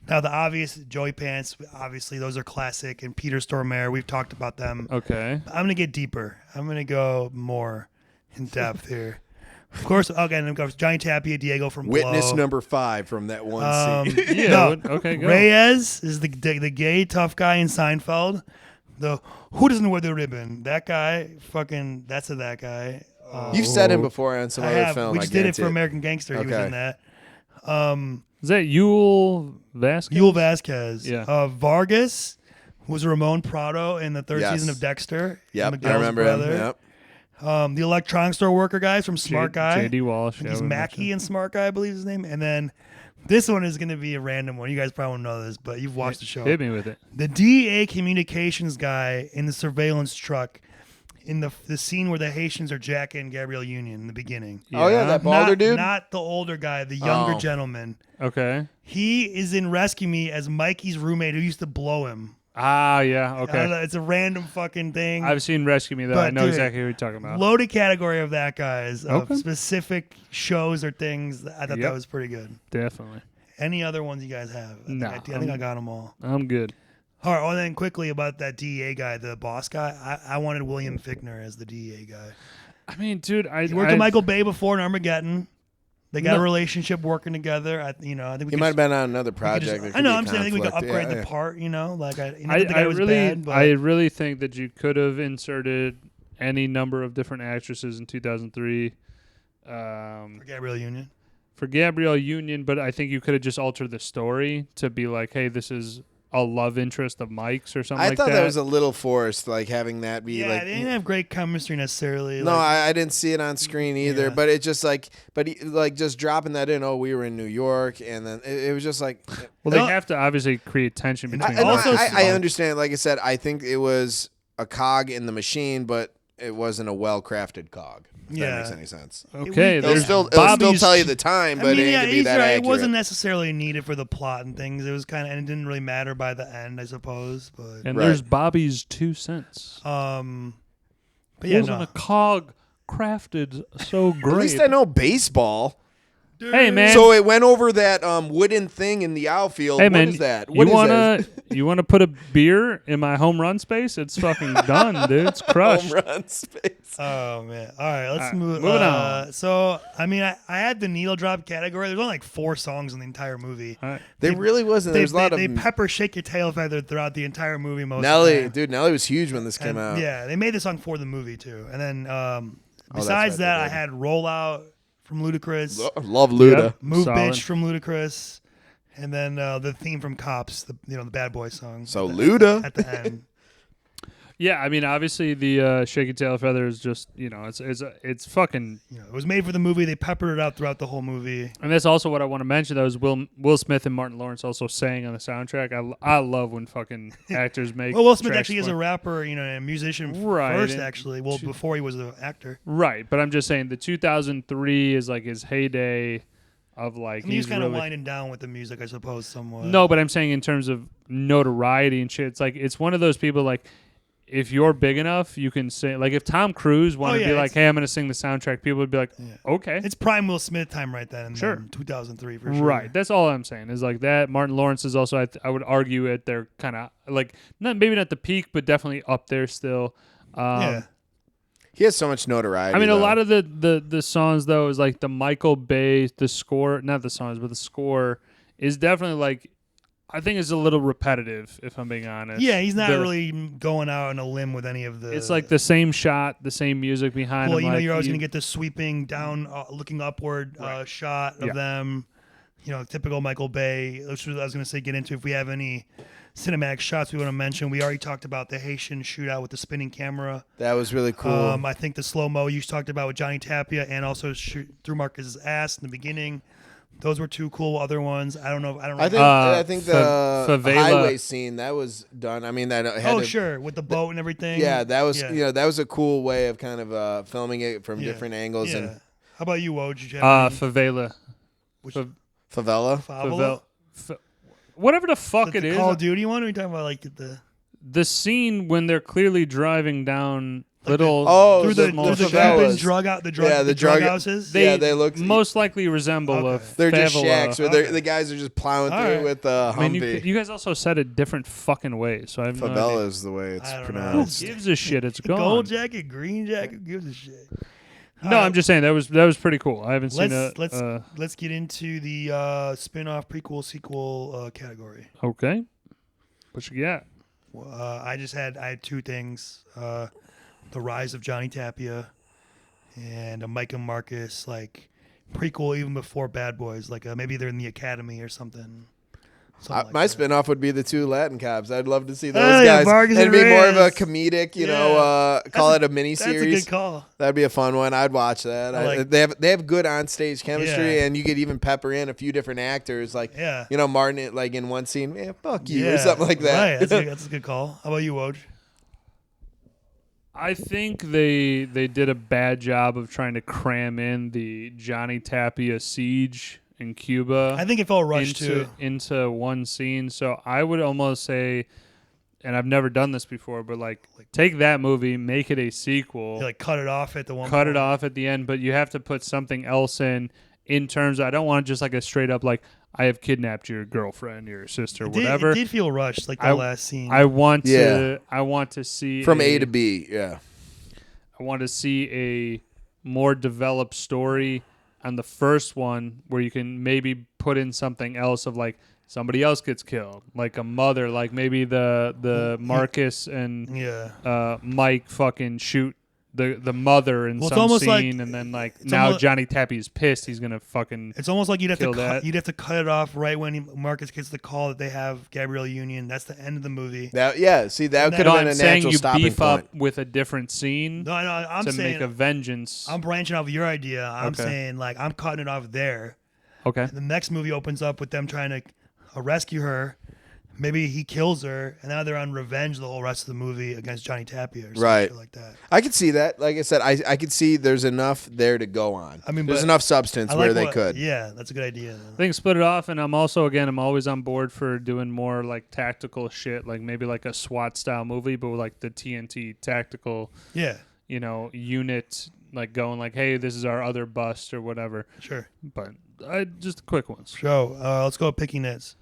Now, the obvious, Joey Pants, obviously, those are classic. And Peter Stormare, we've talked about them. Okay. I'm going to get deeper. I'm going to go more in depth here. Of course, again, Johnny Tapia, Diego from Witness Blow. number 5 from that one scene. Yeah. No, okay, go. Reyes is the gay tough guy in Seinfeld. Who doesn't wear the ribbon? That guy, that's that guy. You've said him before on some other film. We just did it for American Gangster. Okay. He was in that. Is that Yul Vasquez? Yul Vasquez. Yeah. Vargas was Ramon Prado in the third season of Dexter. Yep, Miguel's I remember brother. him. Yep. The electronic store worker guys from Smart Guy. J.D. Walsh. He's Mackie in Smart Guy, I believe his name. And then this one is going to be a random one. You guys probably won't know this, but you've watched the show. Hit me with it. The DA communications guy in the surveillance truck in the scene where the Haitians are jacking Gabrielle Union in the beginning. Yeah. Oh, yeah, that balder dude? Not the older guy, the younger gentleman. Okay. He is in Rescue Me as Mikey's roommate who used to blow him. Ah, yeah, okay. It's a random fucking thing. I've seen Rescue Me, though. I know exactly who you're talking about. Loaded category of that, guys. Of specific shows or things. I thought that was pretty good. Definitely. Any other ones you guys have? No. I think I got them all. I'm good. All right. And then quickly about that DEA guy, the boss guy. I wanted William Fichtner as the DEA guy. I mean, dude, He worked with Michael Bay before in Armageddon. They got a relationship working together. I think we he might have been on another project. I know. I'm saying I think we could upgrade the part. Like I think the guy was bad. But I really think that you could have inserted any number of different actresses in 2003. for Gabrielle Union. For Gabrielle Union, but I think you could have just altered the story to be like, hey, this is a love interest of Mike's or something like that. I thought that was a little forced, like having that be like. Yeah, they didn't have great chemistry necessarily. No, I didn't see it on screen either. Yeah. But it just like, just dropping that in. Oh, we were in New York, and then it was just like. Well, they have to obviously create tension between. I understand. Like I said, I think it was a cog in the machine, but it wasn't a well-crafted cog. If that makes any sense. Okay, it'll still tell you the time, but it ain't gonna be that accurate. It wasn't necessarily needed for the plot and things. It was and it didn't really matter by the end, I suppose. But there's Bobby's 2 cents. But yeah, wasn't a cog crafted so great? At least I know baseball. Hey man! So it went over that wooden thing in the outfield. Hey man, what is that? You wanna put a beer in my home run space? It's fucking done, dude. It's crushed. Home run space. Oh man! All right, let's move. Moving on. So I mean, I had the needle drop category. There's only like 4 songs in the entire movie. Right. There really wasn't. There's a lot of. They pepper shake your tail feather throughout the entire movie. Nelly was huge when this came out. Yeah, they made the song for the movie too. And then besides that, I had Rollout from Ludacris. Love Luda. Yep. Move Solid. Bitch from Ludacris. And then the theme from Cops, the Bad Boy song. So Luda at the end. Yeah, I mean, obviously the Shaky Tail Feather is just, it's fucking. It was made for the movie. They peppered it out throughout the whole movie. And that's also what I want to mention. That was Will Smith and Martin Lawrence also sang on the soundtrack. I love when fucking actors make. Well, Will Smith actually is a rapper, a musician first, actually. Well, before he was an actor. Right, but I'm just saying the 2003 is like his heyday. Of like, he's kind of winding down with the music, I suppose, somewhat. No, but I'm saying in terms of notoriety and shit, it's like it's one of those people like. If you're big enough, you can sing. Like, if Tom Cruise wanted to be like, hey, I'm going to sing the soundtrack, people would be like, okay. It's prime Will Smith time right then. Sure. 2003 for sure. Right. That's all I'm saying is like that. Martin Lawrence is also, I would argue it. They're kind of like, maybe not the peak, but definitely up there still. Yeah. He has so much notoriety. I mean, a lot of the songs, though, is like the Michael Bay, the score, not the songs, but the score is definitely like, I think it's a little repetitive, if I'm being honest. Yeah, he's not really going out on a limb with any of the... It's like the same shot, the same music behind him. Well, you're always going to get the sweeping down, looking upward shot of them. Typical Michael Bay. Which I was going to say, get into if we have any cinematic shots we want to mention. We already talked about the Haitian shootout with the spinning camera. That was really cool. I think the slow-mo you talked about with Johnny Tapia and also shoot through Marcus's ass in the beginning. Those were 2 cool other ones. I don't know. I think the highway scene that was done. I mean, that had sure, with the boat and everything. Yeah, that was that was a cool way of kind of filming it from different angles. Yeah. And how about you, Woj? Favela. Favela. Whatever the fuck it is. Call of Duty one. Or are we talking about like the scene when they're clearly driving down. Through the drug houses. They look most likely resemble they're just shacks where the guys are just plowing through with the Humvee. I mean, you guys also said it different fucking ways, so I have Favela is the way it's pronounced. Who gives a shit? It's gone. Gold jacket, green jacket, who gives a shit? No, I'm just saying that was pretty cool. I haven't seen it. Let's get into the spin-off, prequel, sequel category. Okay, what you got? I had 2 things. The Rise of Johnny Tapia and a Mike and Marcus like prequel even before Bad Boys, like maybe they're in the academy or something. My spinoff would be the 2 Latin cops. I'd love to see those guys. It'd be more of a comedic, call it a mini series. That's a good call. That'd be a fun one. I'd watch that. They have good on stage chemistry, and you could even pepper in a few different actors, like Martin, like in one scene, fuck you or something like that. Right, that's a good call. How about you, Woj? I think they did a bad job of trying to cram in the Johnny Tapia siege in Cuba. I think it felt rushed into one scene. So I would almost say, and I've never done this before, but like take that movie, make it a sequel. Like cut it off at the one. Cut it off at the end, but you have to put something else in terms of, I don't want just like a straight up like, I have kidnapped your girlfriend, your sister, It whatever. It did feel rushed, like the last scene. I want to see from A to B. Yeah. I want to see a more developed story on the first one where you can maybe put in something else of like somebody else gets killed, like a mother, like maybe the Marcus and Mike fucking shoot the mother in some scene, like, and then like now Johnny Tappy's pissed, he's gonna fucking. It's almost like you'd have to cut it off right when Marcus gets the call that they have Gabrielle Union. That's the end of the movie. See, that could have been a natural stopping beef point. up with a different scene. No, I'm to saying make a vengeance. I'm branching off your idea. I'm saying like I'm cutting it off there. Okay. The next movie opens up with them trying to rescue her. Maybe he kills her, and now they're on revenge the whole rest of the movie against Johnny Tapia or something like that. I could see that. Like I said, I could see there's enough there to go on. I mean, there's enough substance where they could. Yeah, that's a good idea. I think split it off, and I'm always on board for doing more like tactical shit, like maybe like a SWAT style movie, but with like the TNT tactical, unit, like going like, hey, this is our other bust or whatever. Sure. But just quick ones. So let's go picking nits.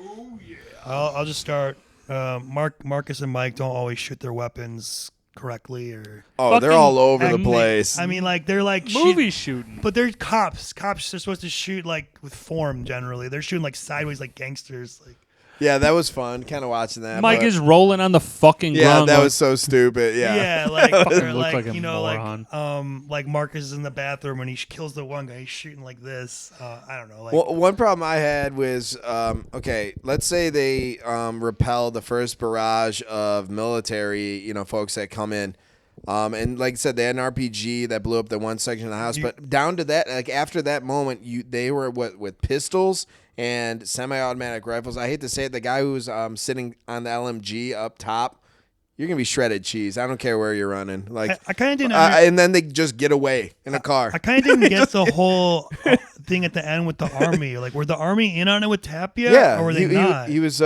Oh yeah. I'll just start. Marcus and Mike don't always shoot their weapons correctly, or they're all over the place. I mean, like they're like movie shooting, but they're cops. Cops are supposed to shoot like with form. Generally, they're shooting like sideways, like gangsters. Like yeah, that was fun. Kind of watching that. Mike is rolling on the fucking ground. Yeah, that was so stupid. Yeah, yeah, like or like you know, moron. like Marcus is in the bathroom when he kills the one guy. He's shooting like this. I don't know. Like, well, one problem I had was let's say they repel the first barrage of military, folks that come in. And like I said, they had an RPG that blew up the one section of the house. But down to that, like after that moment, they were with pistols and semi-automatic rifles. I hate to say it, the guy who was sitting on the LMG up top, you're gonna be shredded cheese. I don't care where you're running. Like I kind of didn't. And then they just get away in a car. I kind of didn't get the whole thing at the end with the army. Like, were the army in on it with Tapia? Yeah, or were they not? He was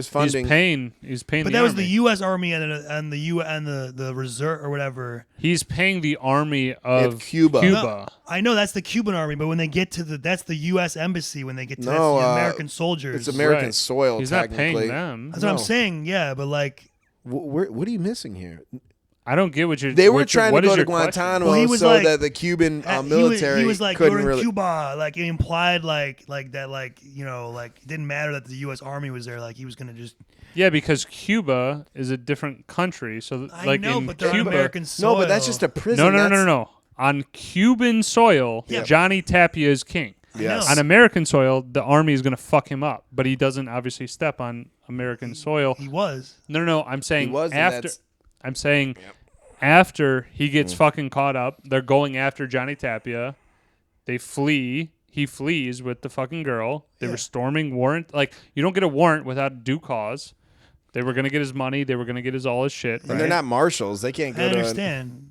funding. He's paying. But that was the U.S. Army and the reserve or whatever. He's paying the army of Cuba. No, I know that's the Cuban army, but when they get to that's the U.S. embassy. When they get to that's the American soldiers, it's American soil. He's technically. not paying them. That's what I'm saying. Yeah, but like. What are you missing here? I don't get what you're. They were trying to go to Guantanamo that the Cuban military he was like, couldn't you're in really. Cuba, like it implied, like that, like like it didn't matter that the U.S. Army was there, like he was gonna just. Yeah, because Cuba is a different country, so I know, in but they're Cuba, American soil. No, but that's just a prison. No. On Cuban soil, Johnny Tapia is king. Yes. On American soil, the army is going to fuck him up, but he doesn't obviously step on American soil. He was. No. I'm saying he was, after. I'm saying after he gets fucking caught up, they're going after Johnny Tapia. They flee. He flees with the fucking girl. They were storming warrant. Like, you don't get a warrant without due cause. They were going to get his money. They were going to get all his shit. And they're not marshals. They can't go I understand.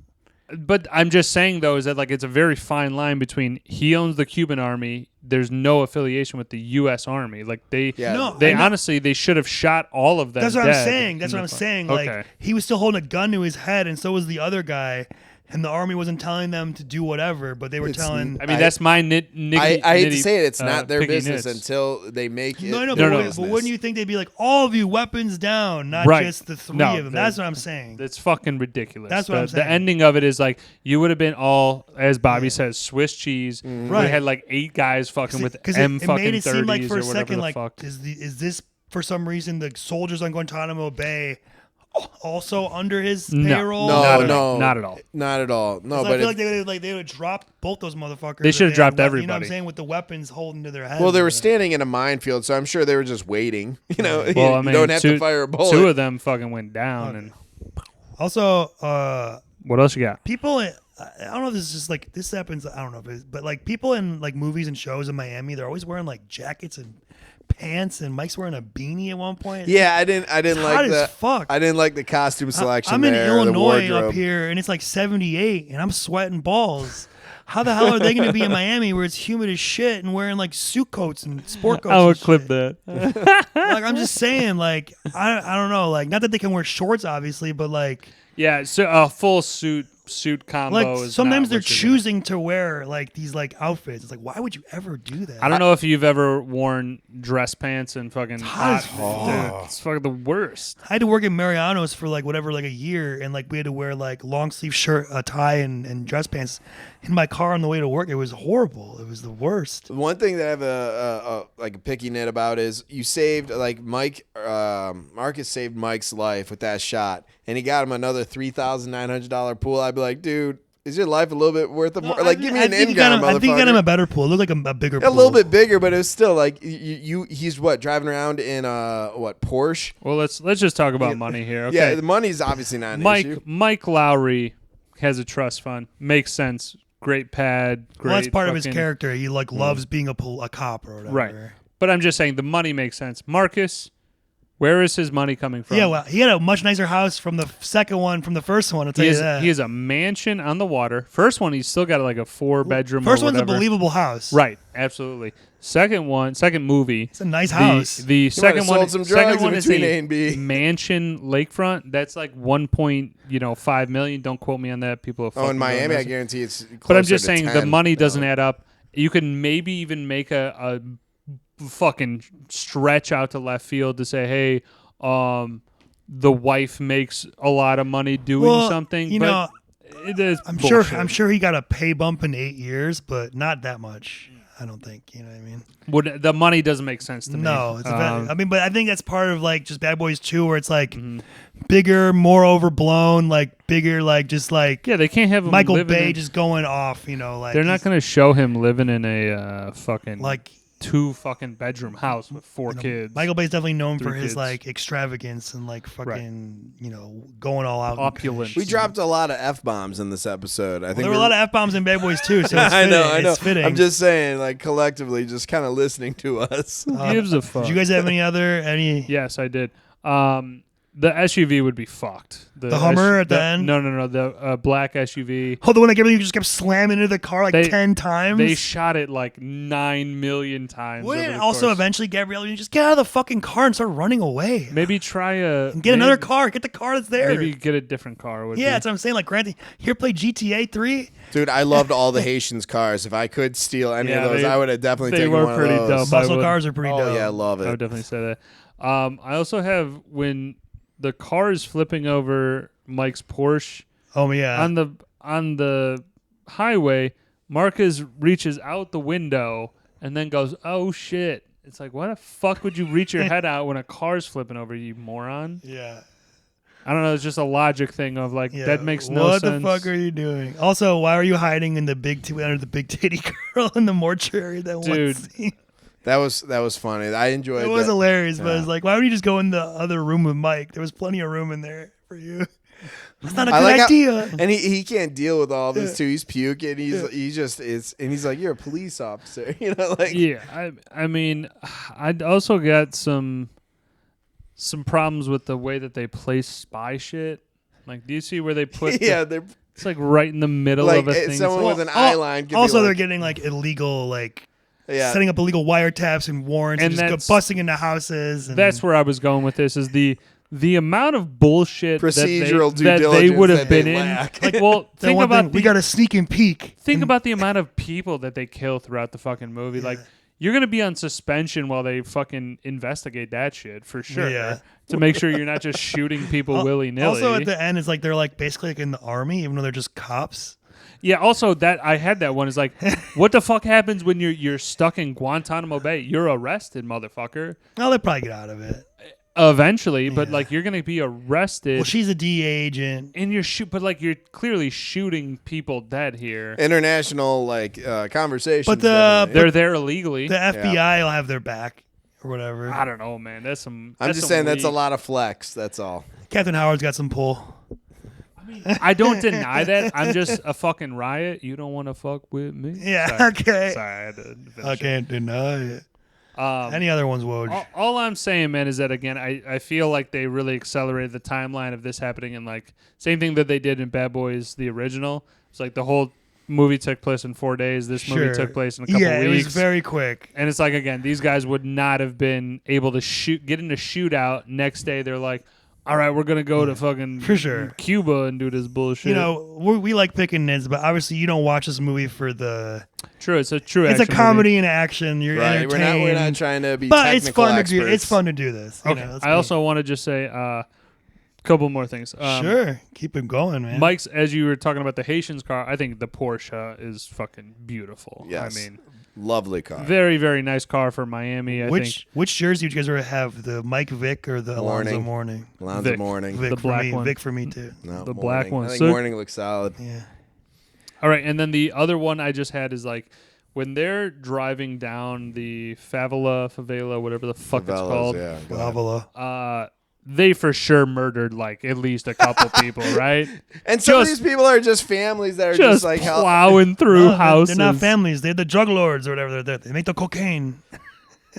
But I'm just saying, though, is that like it's a very fine line between he owns the Cuban army. There's no affiliation with the U.S. Army. Like they honestly they should have shot all of them. That's what dead I'm saying. That's what I'm saying. Like he was still holding a gun to his head, and so was the other guy. And the army wasn't telling them to do whatever, but they were telling. I mean, that's my I hate to say it. It's not their business until they make it. No. But wouldn't you think they'd be like, all of you, weapons down, not just the three of them? That's what I'm saying. It's fucking ridiculous. That's what I'm saying. The ending of it is like you would have been all, as Bobby says, Swiss cheese. Right. We had like 8 guys fucking with M it fucking made it 30s seem like for or a whatever second, the like, fuck. Is this for some reason the soldiers on Guantanamo Bay also under his payroll? Not at all. No, but I feel like they would drop both those motherfuckers. They should have dropped everybody. You know what I'm saying? With the weapons holding to their heads. Well, they were standing in a minefield, so I'm sure they were just waiting. Well, I mean, you don't have to fire a bullet. 2 of them fucking went down. And also, what else you got? People, I don't know if this is just like this happens. I don't know if it's, but like people in like movies and shows in Miami, they're always wearing like jackets and pants, and Mike's wearing a beanie at one point. Yeah, I didn't like that. Fuck. I didn't like the costume selection. I'm in there, Illinois up here, and it's like 78, and I'm sweating balls. How the hell are they going to be in Miami where it's humid as shit and wearing like suit coats and sport coats? I would clip that. Like I'm just saying, like I don't know, like not that they can wear shorts, obviously, but like yeah, so a full suit suit combo. Like is sometimes not they're what you're choosing to wear like these like outfits. It's like, why would you ever do that? I don't know if you've ever worn dress pants and fucking hot as dude, it's fucking the worst. I had to work at Mariano's for like whatever, like a year, and like we had to wear like long sleeve shirt, a tie, and dress pants in my car on the way to work. It was horrible. It was the worst. One thing that I have a like a picky nit about is you saved like Marcus saved Mike's life with that shot, and he got him another $3,900 pool. I'd be like, dude, is your life a little bit worth it? More? Like, give me an in gun, I think he got him motherfucker. a better pool. It looked like a bigger A pool. little bit bigger, but it was still like he's what, driving around in Porsche. Well, let's just talk about money here. Okay. Yeah, the money's obviously not an issue. Mike Lowry has a trust fund. Makes sense. Great pad. Great. Well, that's part of his character. He like loves being a cop or whatever. Right. But I'm just saying the money makes sense. Marcus, where is his money coming from? Yeah, well, he had a much nicer house from the second one, from the first one. I'll tell you that. He has a mansion on the water. First one, he's still got like a 4-bedroom. First or one's a whatever. believable house. Right, absolutely. Second movie. It's a nice house. The second one, sold some drugs in is between a A and B. mansion lakefront. That's like 1.5 million. Don't quote me on that. People. Are Oh, in fucking Miami, going I nuts. guarantee it's. But I'm closer just to saying the 10 money doesn't million. add up. You can maybe even make a fucking stretch out to left field to say, hey, the wife makes a lot of money doing something. You but know, it is I'm bullshit. sure he got a pay bump in 8 years, but not that much. I don't think. You know what I mean? The money doesn't make sense to me. No, it's but I think that's part of like just Bad Boys 2, where it's like bigger, more overblown, like bigger, like just like Yeah, they can't have him Michael living Bay in- just going off. You know, like They're not going to show him living in a fucking like 2 fucking bedroom house with 4 kids. Michael Bay's definitely known for 3 his kids. like extravagance and like fucking going all out. Opulence. We dropped a lot of F-bombs in this episode. I think There were a lot of F-bombs in Bad Boys too, so it's I fitting. know. It's fitting. I'm just saying, like collectively, just kind of listening to us. Who gives a fuck? Did you guys have any? Yes, I did. The SUV would be fucked. The Hummer at the end? No. The black SUV. Oh, the one that you just kept slamming into the car like 10 times. They shot it like 9 million times. over Wouldn't the also course. eventually Gabrielle, you just get out of the fucking car and start running away. Maybe try And get another car. Get the car that's there. Maybe get a different car. Yeah, that's what I'm saying. Like, Granty, here play GTA 3. Dude, I loved all the Haitians' cars. If I could steal any of those, I would have definitely they taken were one pretty of those. dope. I Muscle would- cars are pretty Oh dope. yeah, I love I would it. definitely say that. I also have when the car is flipping over Mike's Porsche Oh, yeah. on the highway. Marcus reaches out the window and then goes, "Oh shit!" It's like, why the fuck would you reach your head out when a car's flipping over, you moron? Yeah. I don't know. It's just a logic thing of like Yeah. that makes no What sense. the fuck are you doing? Also, why are you hiding in the under the big titty girl in the mortuary that one Dude. scene? That was funny. I enjoyed It was that. hilarious, but Yeah. it's like, why would you just go in the other room with Mike? There was plenty of room in there for you. That's not a I good like how- idea. And he can't deal with all this too. He's puking. He just is, and he's like, "You're a police officer," you know, like Yeah, I mean, I'd also got some problems with the way that they place spy shit. Like, do you see where they put? yeah, they're It's like right in the middle like of a thing. someone It's with like- an eye line. could be Also, like, they're getting like illegal, like yeah. setting up illegal wiretaps and warrants and And just that's- busting into houses. And That's where I was going with this. Is the amount of bullshit Procedural due that they diligence would have that they been in. lack. Like, well, that think one about thing, we got to sneak and peek. think about the amount of people that they kill throughout the fucking movie. Like, you're gonna be on suspension while they fucking investigate that shit for sure. Yeah. To make sure you're not just shooting people willy nilly. Also, at the end, it's like they're like basically like in the army, even though they're just cops. Yeah, also that I had that one is like, what the fuck happens when you're stuck in Guantanamo Bay? You're arrested, motherfucker. Oh, they'll probably get out of it. Eventually, but Yeah. like you're gonna be arrested. Well, she's a DEA agent. and but like you're clearly shooting people dead here. international conversations. But definitely. They're there illegally. The FBI will have their back or whatever. I don't know, man. That's some. I'm that's just some saying that's a weak- lot of flex. That's all. Captain Howard's got some pull. I don't deny that. I'm just a fucking riot. You don't want to fuck with me. Yeah, Sorry. okay. Sorry, I had to finish I it. can't deny it. Um, Any other ones, Woj? all I'm saying, man, is that again, I feel like they really accelerated the timeline of this happening, and like same thing that they did in Bad Boys the original. It's like the whole movie took place in 4 days. This movie took place in a couple yeah, weeks. it was very quick. And it's like, again, these guys would not have been able to get in a shootout. Next day, they're like, all right, we're gonna go to fucking For sure. Cuba and do this bullshit. You know, we like picking nits, but obviously you don't watch this movie for the. True, it's a true. It's a action comedy movie. and action. You're Right. entertained. We're not trying to be but technical it's fun experts. to do. It's fun to do this. You Okay. know, I also want to just say a couple more things. Sure, keep it going, man. Mike's, as you were talking about the Haitians car, I think the Porsche is fucking beautiful. Yes. I mean, Lovely car. very, very nice car for Miami. I think Which jersey would you guys rather have? The Mike Vick or the Alonzo Mourning? Alonzo Vic. Mourning. Vic The for black me. one. Vic for me too. No, the black Mourning. one. I think So- Mourning looks solid. Yeah. all right, and then the other one I just had is like when they're driving down the favela, whatever the fuck it's Favelas, called. yeah, go ahead. Lavalla. They for sure murdered like at least a couple people, right? And some of Just- these people are just families that are Just just like hell. plowing through No, houses. They're not families. They're the drug lords or whatever. They make the cocaine.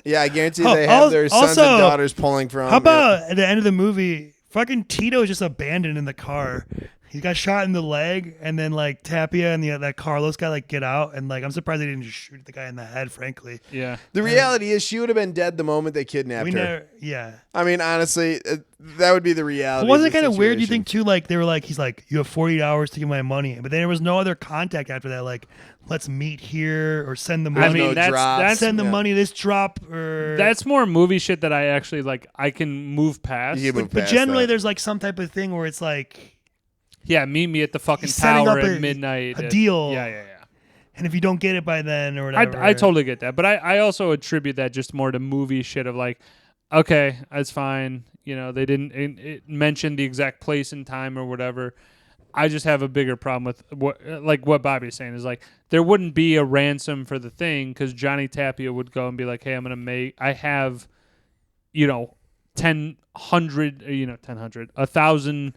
Yeah, I guarantee Oh, they have their sons also, and daughters pulling from. How about at the end of the movie, fucking Tito is just abandoned in the car. He got shot in the leg, and then like Tapia and that Carlos guy like get out, and like I'm surprised they didn't just shoot the guy in the head. Frankly, Yeah. The reality is, she would have been dead the moment they kidnapped we her. never. Yeah. I mean, honestly, that would be the reality. But wasn't of it the kind of weird? You situation. think too? Like they were like, he's like, you have 48 hours to get my money, but then there was no other contact after that. Like, let's meet here or send the money. I mean, no that's drops. send the Yeah. money this drop or that's more movie shit that I actually like. I can move past. You can move But past generally, that. there's like some type of thing where it's like, Yeah, meet me at the fucking He's setting tower up at a- midnight. a deal. Yeah. and if you don't get it by then or whatever, I totally get that, but I also attribute that just more to movie shit of like, okay, that's fine. You know, they didn't it mention the exact place and time or whatever. I just have a bigger problem with what Bobby's saying is like there wouldn't be a ransom for the thing because Johnny Tapia would go and be like, hey, I have, 1,000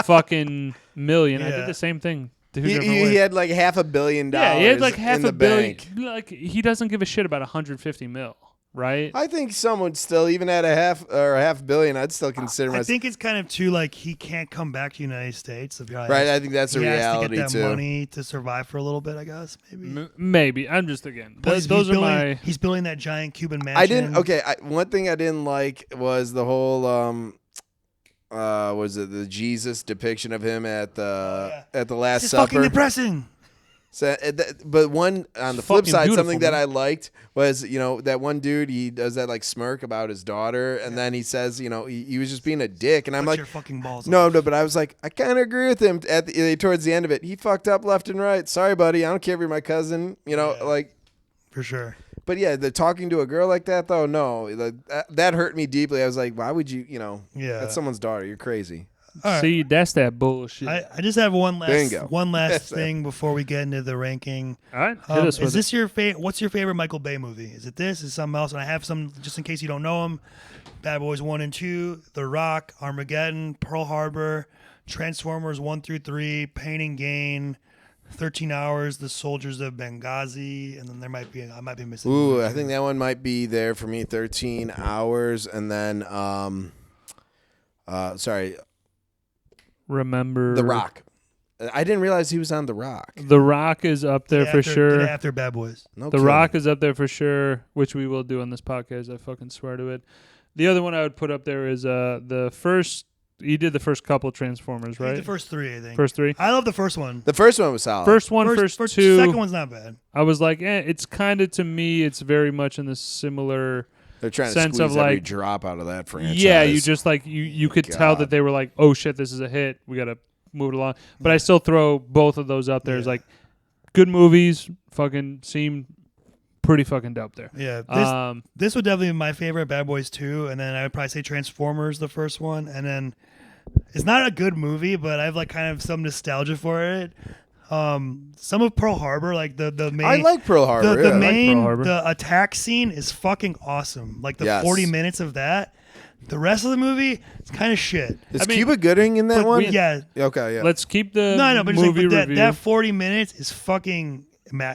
fucking million. I Yeah. did the same thing. Two He, different he ways. had like $500 million. Yeah, he had like half in the a billion. bank. Like he doesn't give a shit about 150 mil, right? I think someone still, even at a half billion, I'd still consider I myself. think it's kind of too like he can't come back to the United States. Right, I think that's a he reality has to get that too. money to survive for a little bit. I guess maybe. Maybe I'm just again. But he's Those are building, my. He's building that giant Cuban mansion. I didn't. Okay, one thing I didn't like was the whole. Was it the Jesus depiction of him at the Last It's Supper? fucking depressing. So, but one on the flip fucking side, beautiful, something that man. I liked was that one dude, he does that like smirk about his daughter, and then he says he was just being a dick, and I'm Put like, your fucking balls no, off. but I was like, I kind of agree with him towards the end of it. He fucked up left and right. Sorry, buddy. I don't care if you're my cousin. Like. For sure. But yeah, the talking to a girl like that though, no, that hurt me deeply. I was like, why would you? Yeah. That's someone's daughter. You're crazy. All right. See, that's that bullshit. I just have one Bingo. last thing before we get into the ranking. All right, hit us with Is this your favorite? What's your favorite Michael Bay movie? Is it this? Is it something else? And I have some just in case you don't know them. Bad Boys 1 and 2, The Rock, Armageddon, Pearl Harbor, Transformers 1 through 3, Pain and Gain, 13 Hours, The Soldiers of Benghazi, and then I might be missing. Ooh, one or I think two. that one might be there for me. 13 Hours, and then sorry, Remember The Rock. I didn't realize he was on The Rock. The Rock is up there for sure. After Bad Boys. No The kidding. Rock is up there for sure, which we will do on this podcast. I fucking swear to it. The other one I would put up there is the first. He did the first couple Transformers, I think right? The first three, I think. First three. I love the first one. The first one was solid. First one, first two. Second one's not bad. I was like, it's kind of to me, it's very much in the similar. They're trying to sense squeeze of, every like- drop out of that franchise. Yeah, you just like you could tell God. that they were like, oh shit, this is a hit. We gotta move it along. But I still throw both of those up there as like good movies. Fucking seem pretty fucking dope there. Yeah. This would definitely be my favorite, Bad Boys 2, and then I would probably say Transformers, the first one, and then it's not a good movie, but I have like kind of some nostalgia for it. Some of Pearl Harbor, like the main. I like Pearl Harbor. The yeah. main Pearl Harbor. the attack scene is fucking awesome. Like the Yes. 40 minutes of that. The rest of the movie, it's kind of shit. Is I mean, Cuba Gooding in that but one? Yeah. Okay, yeah. Let's keep the No, but, movie but review. that 40 minutes is fucking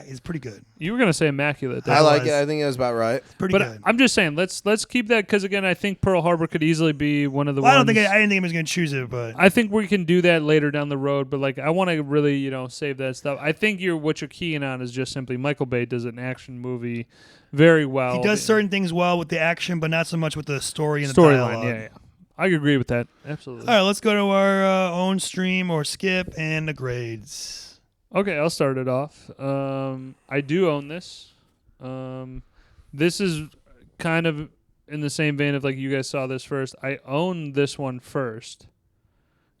is pretty good. You were gonna say immaculate. I like was. it. I think it was about right. Pretty But good. I'm just saying, let's keep that because again, I think Pearl Harbor could easily be one of the Well, I ones. don't think I didn't think I was gonna choose it, but I think we can do that later down the road, but like I want to really, save that stuff. I think what you're keying on is just simply Michael Bay does an action movie very well. he does certain things well with the action, but not so much with the story and the storyline. dialogue. Yeah. I agree with that. Absolutely. All right, let's go to our own stream or skip and the grades. Okay, I'll start it off. I do own this. This is kind of in the same vein of like you guys saw this first. I own this one first,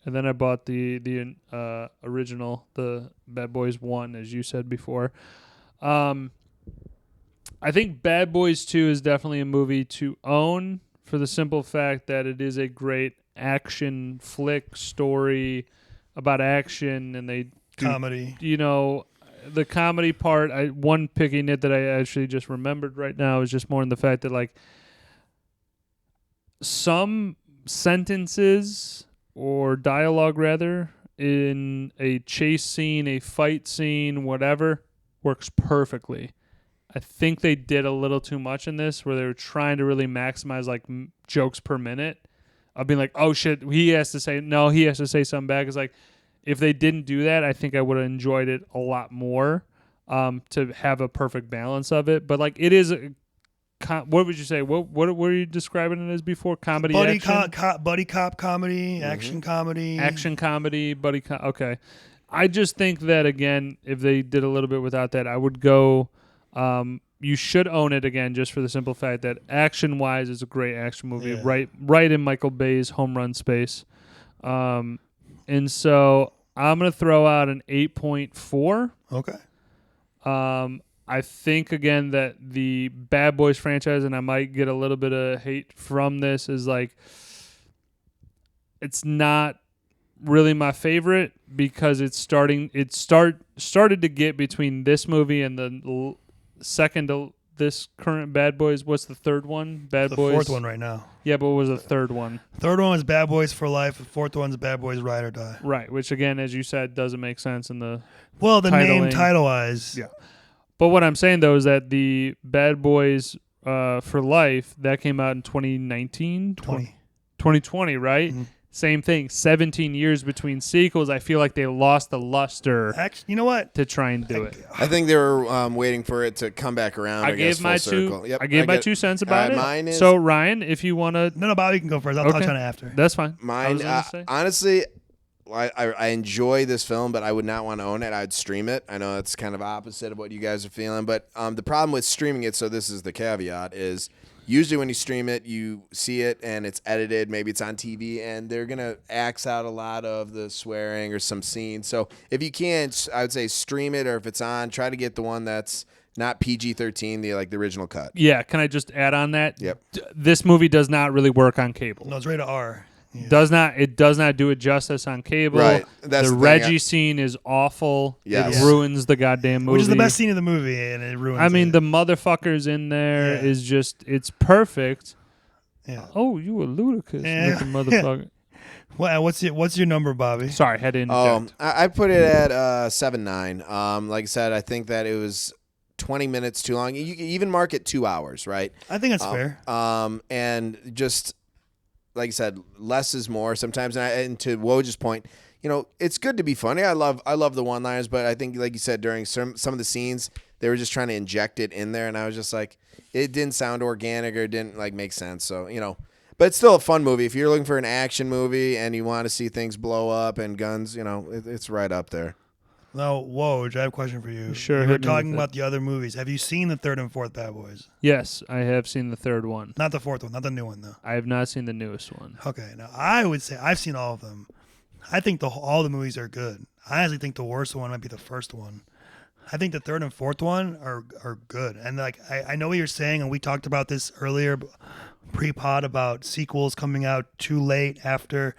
and then I bought the original, the Bad Boys 1, as you said before. I think Bad Boys 2 is definitely a movie to own for the simple fact that it is a great action flick story about action, and they Comedy. You know, the comedy part, one picky nit that I actually just remembered right now is just more in the fact that, like, some sentences or dialogue, rather, in a chase scene, a fight scene, whatever, works perfectly. I think they did a little too much in this where they were trying to really maximize, like, jokes per minute. Of being like, oh, shit, he has to say something back. It's like, if they didn't do that, I think I would have enjoyed it a lot more to have a perfect balance of it. But, like, it is what would you say? What were you describing it as before? Comedy, buddy action? buddy cop comedy, action comedy. Action comedy, buddy okay. I just think that, again, if they did a little bit without that, I would go... you should own it again, just for the simple fact that action-wise, it's a great action movie, right in Michael Bay's home run space. And so I'm gonna throw out an 8.4. Okay. I think again that the Bad Boys franchise, and I might get a little bit of hate from this, is like it's not really my favorite because started to get between this movie and the second to this current Bad Boys. What's the third one? Bad Boys. The fourth one right now. Yeah, but what was the third one? Third one was Bad Boys for Life. The fourth one's Bad Boys Ride or Die. Right, which again, as you said, doesn't make sense in the name title-wise. Yeah. But what I'm saying though is that the Bad Boys for Life that came out in 2019, 2020, right? Mm-hmm. Same thing. 17 years between sequels. I feel like they lost the luster. Actually, you know what? To try and do it. I think they were waiting for it to come back around. I gave my circle. Yep, I gave my 2 cents about it. Mine is, so Ryan, if you want to, no, Bobby can go first. I'll touch on it after. That's fine. Mine, honestly, I enjoy this film, but I would not want to own it. I'd stream it. I know that's kind of opposite of what you guys are feeling, but the problem with streaming it, so this is the caveat, is usually when you stream it, you see it and it's edited. Maybe it's on TV, and they're going to axe out a lot of the swearing or some scenes. So if you can't, I would say stream it, or if it's on, try to get the one that's not PG-13, the original cut. Yeah, can I just add on that? Yep. This movie does not really work on cable. No, it's rated R. Yeah. It does not do it justice on cable. Right. That's the Reggie scene is awful. Yes. It ruins the goddamn movie. Which is the best scene of the movie, and it ruins it. The motherfuckers in there is just, it's perfect. Yeah. Oh, you a ludicrous looking motherfucker. Well, what's your number, Bobby? Sorry, had to interject. I put it at 7.9. Like I said, I think that it was 20 minutes too long. You can even mark it 2 hours, right? I think that's fair. And just... like I said, less is more sometimes. And to Woj's point, it's good to be funny. I love the one-liners, but I think, like you said, during some of the scenes, they were just trying to inject it in there, and I was just like, it didn't sound organic or didn't make sense. So but it's still a fun movie. If you're looking for an action movie and you want to see things blow up and guns, it's right up there. Now, Woj, I have a question for you. Sure. You were talking about the other movies. Have you seen the third and fourth Bad Boys? Yes, I have seen the third one. Not the fourth one, not the new one, though. I have not seen the newest one. Okay, now I would say I've seen all of them. I think all the movies are good. I honestly think the worst one might be the first one. I think the third and fourth one are good. And I know what you're saying, and we talked about this earlier, pre-pod, about sequels coming out too late after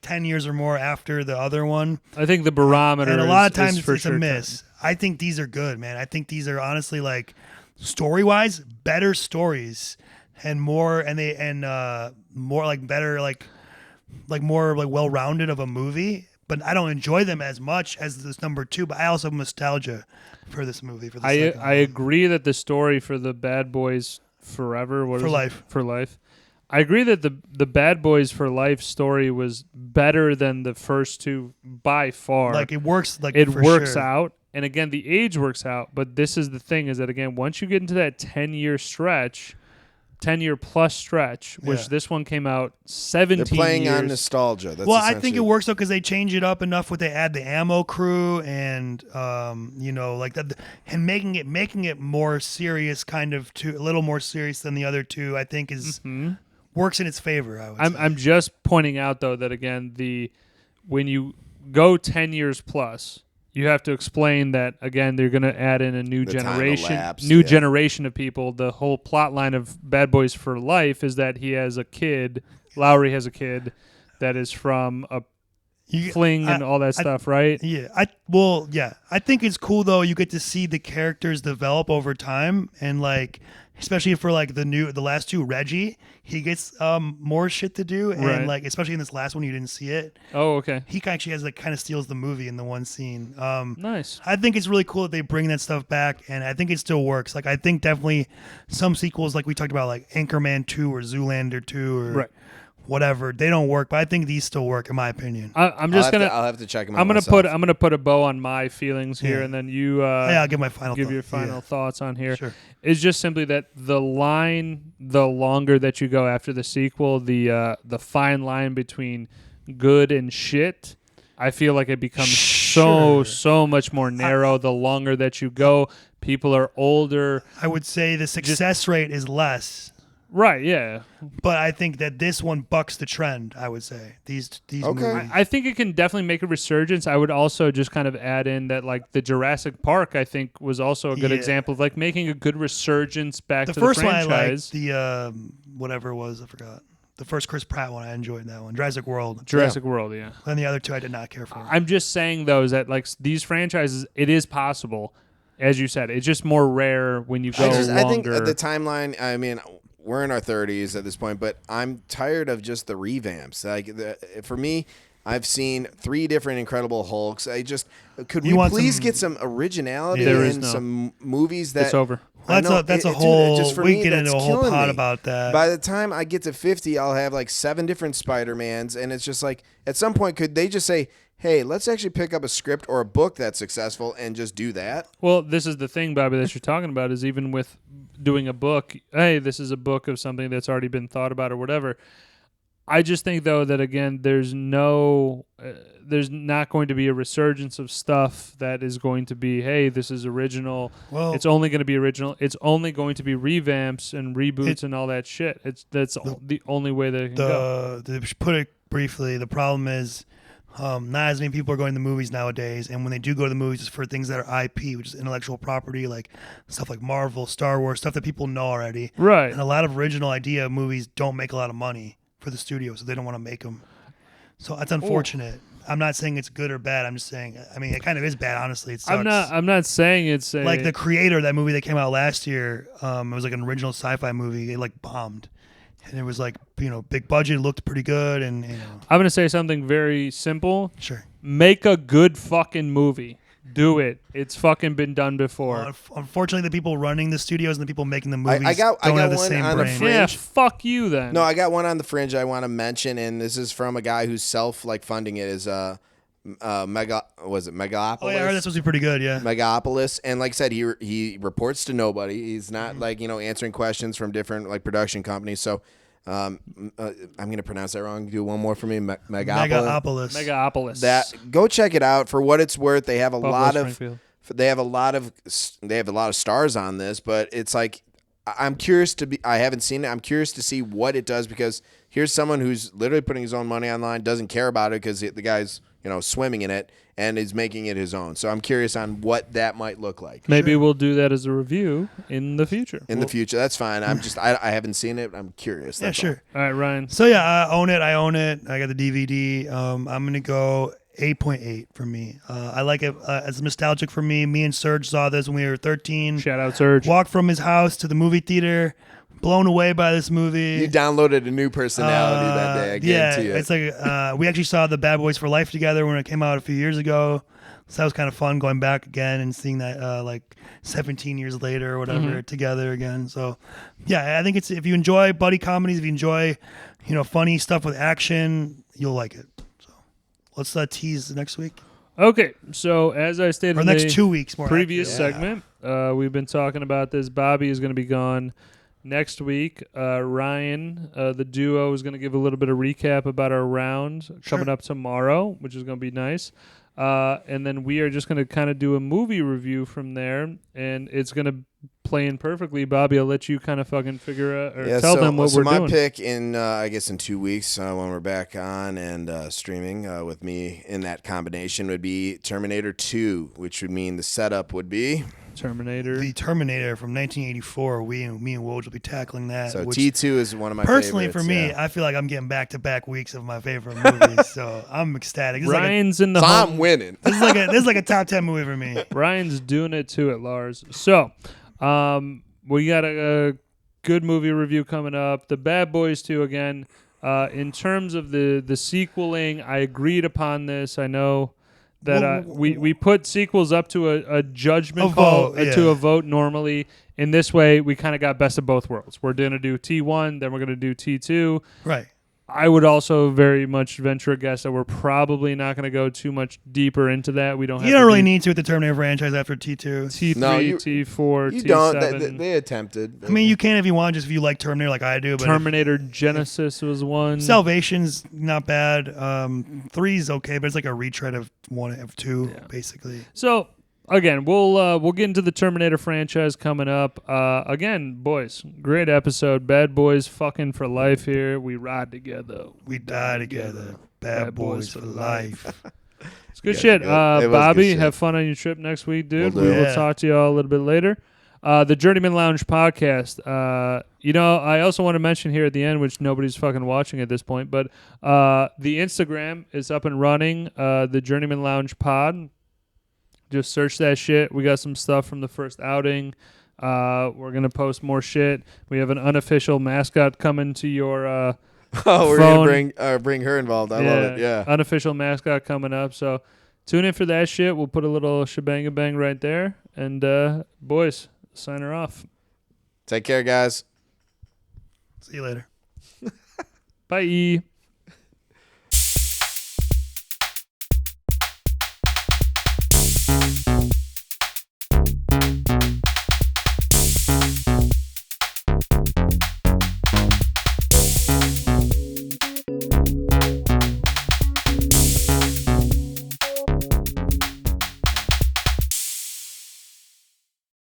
10 years or more after the other one. I think the barometer and a lot of times it's a miss. I think these are good, man. I think these are honestly story-wise better stories and more more better more well-rounded of a movie. But I don't enjoy them as much as this number 2. But I also have nostalgia for this movie. I agree that the story for the Bad Boys Forever, For Life. I agree that the Bad Boys for Life story was better than the first 2 by far. It works. It works out, and again, the age works out. But this is the thing: is that again, once you get into that 10-year stretch, 10-year plus stretch, which this one came out 17 They're playing years. on nostalgia. That's I think it works though because they change it up enough. With they add the ammo crew and like that, and making it more serious, kind of a little more serious than the other two. I think is works in its favor. I would say. I'm just pointing out though that again when you go 10 years plus, you have to explain that again. They're going to add in a new generation of people. The whole plot line of Bad Boys for Life is that he has a kid. Lowry has a kid that is from a fling and all that stuff, right? Yeah. I think it's cool though. You get to see the characters develop over time, and like especially for like the last two, Reggie, he gets more shit to do, and like especially in this last one, you didn't see it. Oh, okay. He actually has kind of steals the movie in the one scene. Nice. I think it's really cool that they bring that stuff back, and I think it still works. Like I think definitely some sequels, like we talked about, like Anchorman 2 or Zoolander 2 or whatever, they don't work, but I think these still work in my opinion. I'll have to check them out. I'm gonna put a bow on my feelings here, and then you I'll give my final your final thoughts on here. Sure. It's just simply that the longer that you go after the sequel, the fine line between good and shit, I feel like it becomes so much more narrow. The longer that you go, people are older. I would say the success rate is less. Right, yeah. But I think that this one bucks the trend, I would say. These movies. I think it can definitely make a resurgence. I would also just kind of add in that like the Jurassic Park, I think, was also a good example of like making a good resurgence back to the franchise. The first one I liked, the whatever it was, I forgot. The first Chris Pratt one, I enjoyed that one. Jurassic World. World, yeah. And the other two I did not care for. I'm just saying, though, is that like these franchises, it is possible. As you said, it's just more rare when you go longer. I think the timeline, I mean, we're in our 30s at this point, but I'm tired of just the revamps. Like for me, I've seen 3 different Incredible Hulks. Could we please get some originality in some movies that it's over. That's a whole. Just for we me, get into a whole pod about that. By the time I get to 50, I'll have like 7 different Spider-Mans, and it's just like at some point, could they just say, hey, let's actually pick up a script or a book that's successful and just do that? Well, this is the thing, Bobby, that you're talking about is even with doing a book, hey, this is a book of something that's already been thought about or whatever. I just think, though, that, again, there's not going to be a resurgence of stuff that is going to be, hey, this is original. Well, it's only going to be original. It's only going to be revamps and reboots and all that shit. That's the only way that it can go. To put it briefly, the problem is not as many people are going to the movies nowadays, and when they do go to the movies, it's for things that are IP, which is intellectual property, like stuff like Marvel, Star Wars, stuff that people know already. Right. And a lot of original idea movies don't make a lot of money for the studio, so they don't want to make them. So that's unfortunate. I'm not saying it's good or bad. I'm just saying, I mean, it kind of is bad, honestly. It sucks. I'm not saying it's like The Creator, that movie that came out last year. It was like an original sci-fi movie. It like bombed. And it was like, big budget, looked pretty good, and I'm gonna say something very simple. Sure. Make a good fucking movie. Do it. It's fucking been done before. Unfortunately, the people running the studios and the people making the movies I got have the one same on brain. the fringe. Yeah, fuck you then. No, I got one on the fringe I want to mention, and this is from a guy who's funding it. Is Megapolis? Oh yeah, I heard that's supposed to be pretty good. Yeah, Megapolis, and like I said, he reports to nobody. He's not answering questions from different like production companies. So I'm gonna pronounce that wrong. Do one more for me. Megapolis. That go check it out for what it's worth. They have a lot of stars on this, but it's like I'm curious I haven't seen it. I'm curious to see what it does because here's someone who's literally putting his own money online, doesn't care about it because the guy's swimming in it and is making it his own. So I'm curious on what that might look like. Maybe we'll do that as a review in the future. The future, that's fine. I'm just I haven't seen it. I'm curious. Yeah, sure. All right, Ryan. So yeah, I own it. I got the DVD. I'm gonna go 8.8 for me. I like it. It's nostalgic for me. Me and Serge saw this when we were 13. Shout out Serge. Walked from his house to the movie theater. Blown away by this movie. You downloaded a new personality that day. I guarantee it. It's like we actually saw the Bad Boys for Life together when it came out a few years ago. So that was kind of fun going back again and seeing that like 17 years later or whatever together again. So yeah, I think it's if you enjoy buddy comedies, if you enjoy funny stuff with action, you'll like it. So let's tease next week. Okay, so as I stated in the next 2 weeks, more previous segment, we've been talking about this. Bobby is going to be gone next week, Ryan, the duo, is going to give a little bit of recap about our round coming up tomorrow, which is going to be nice. And then we are just going to kind of do a movie review from there, and it's going to play in perfectly. Bobby, I'll let you kind of fucking figure out or tell them what we're doing. So my pick in, I guess in 2 weeks when we're back on and streaming with me in that combination would be Terminator 2, which would mean the setup would be... The Terminator from 1984. Me and Woj will be tackling that. So T2 is one of my personally favorites. For me, I feel like I'm getting back-to-back weeks of my favorite movies. So I'm ecstatic. Ryan's in the I'm winning. This is like a top 10 movie for me. Ryan's doing it too at Lars. So we got a good movie review coming up. The Bad Boys 2 again. In terms of the sequeling, I agreed upon this. I know that we put sequels up to a judgment call, to a vote normally. In this way, we kind of got best of both worlds. We're going to do T1, then we're going to do T2. Right. I would also very much venture a guess that we're probably not going to go too much deeper into that. We don't. You don't really need to with the Terminator franchise after T2, T3, T4, you T7. don't. They attempted. I mean, you can if you want, just if you like Terminator like I do. But Terminator Genesis was one. Salvation's not bad. 3's okay, but it's like a retread of 1 of 2, basically. So again, we'll get into the Terminator franchise coming up. Again, boys, great episode. Bad boys fucking for life here. We ride together. We die together. Bad boys for life. It's good shit. Bobby, good shit. Have fun on your trip next week, dude. We'll talk to you all a little bit later. The Journeymen Lounge podcast. I also want to mention here at the end, which nobody's fucking watching at this point, but the Instagram is up and running. The Journeymen Lounge pod. Just search that shit. We got some stuff from the first outing. We're going to post more shit. We have an unofficial mascot coming to your we're phone. going to bring her involved. I love it. Yeah. Unofficial mascot coming up. So tune in for that shit. We'll put a little shebang-a-bang right there. And, boys, sign her off. Take care, guys. See you later. Bye.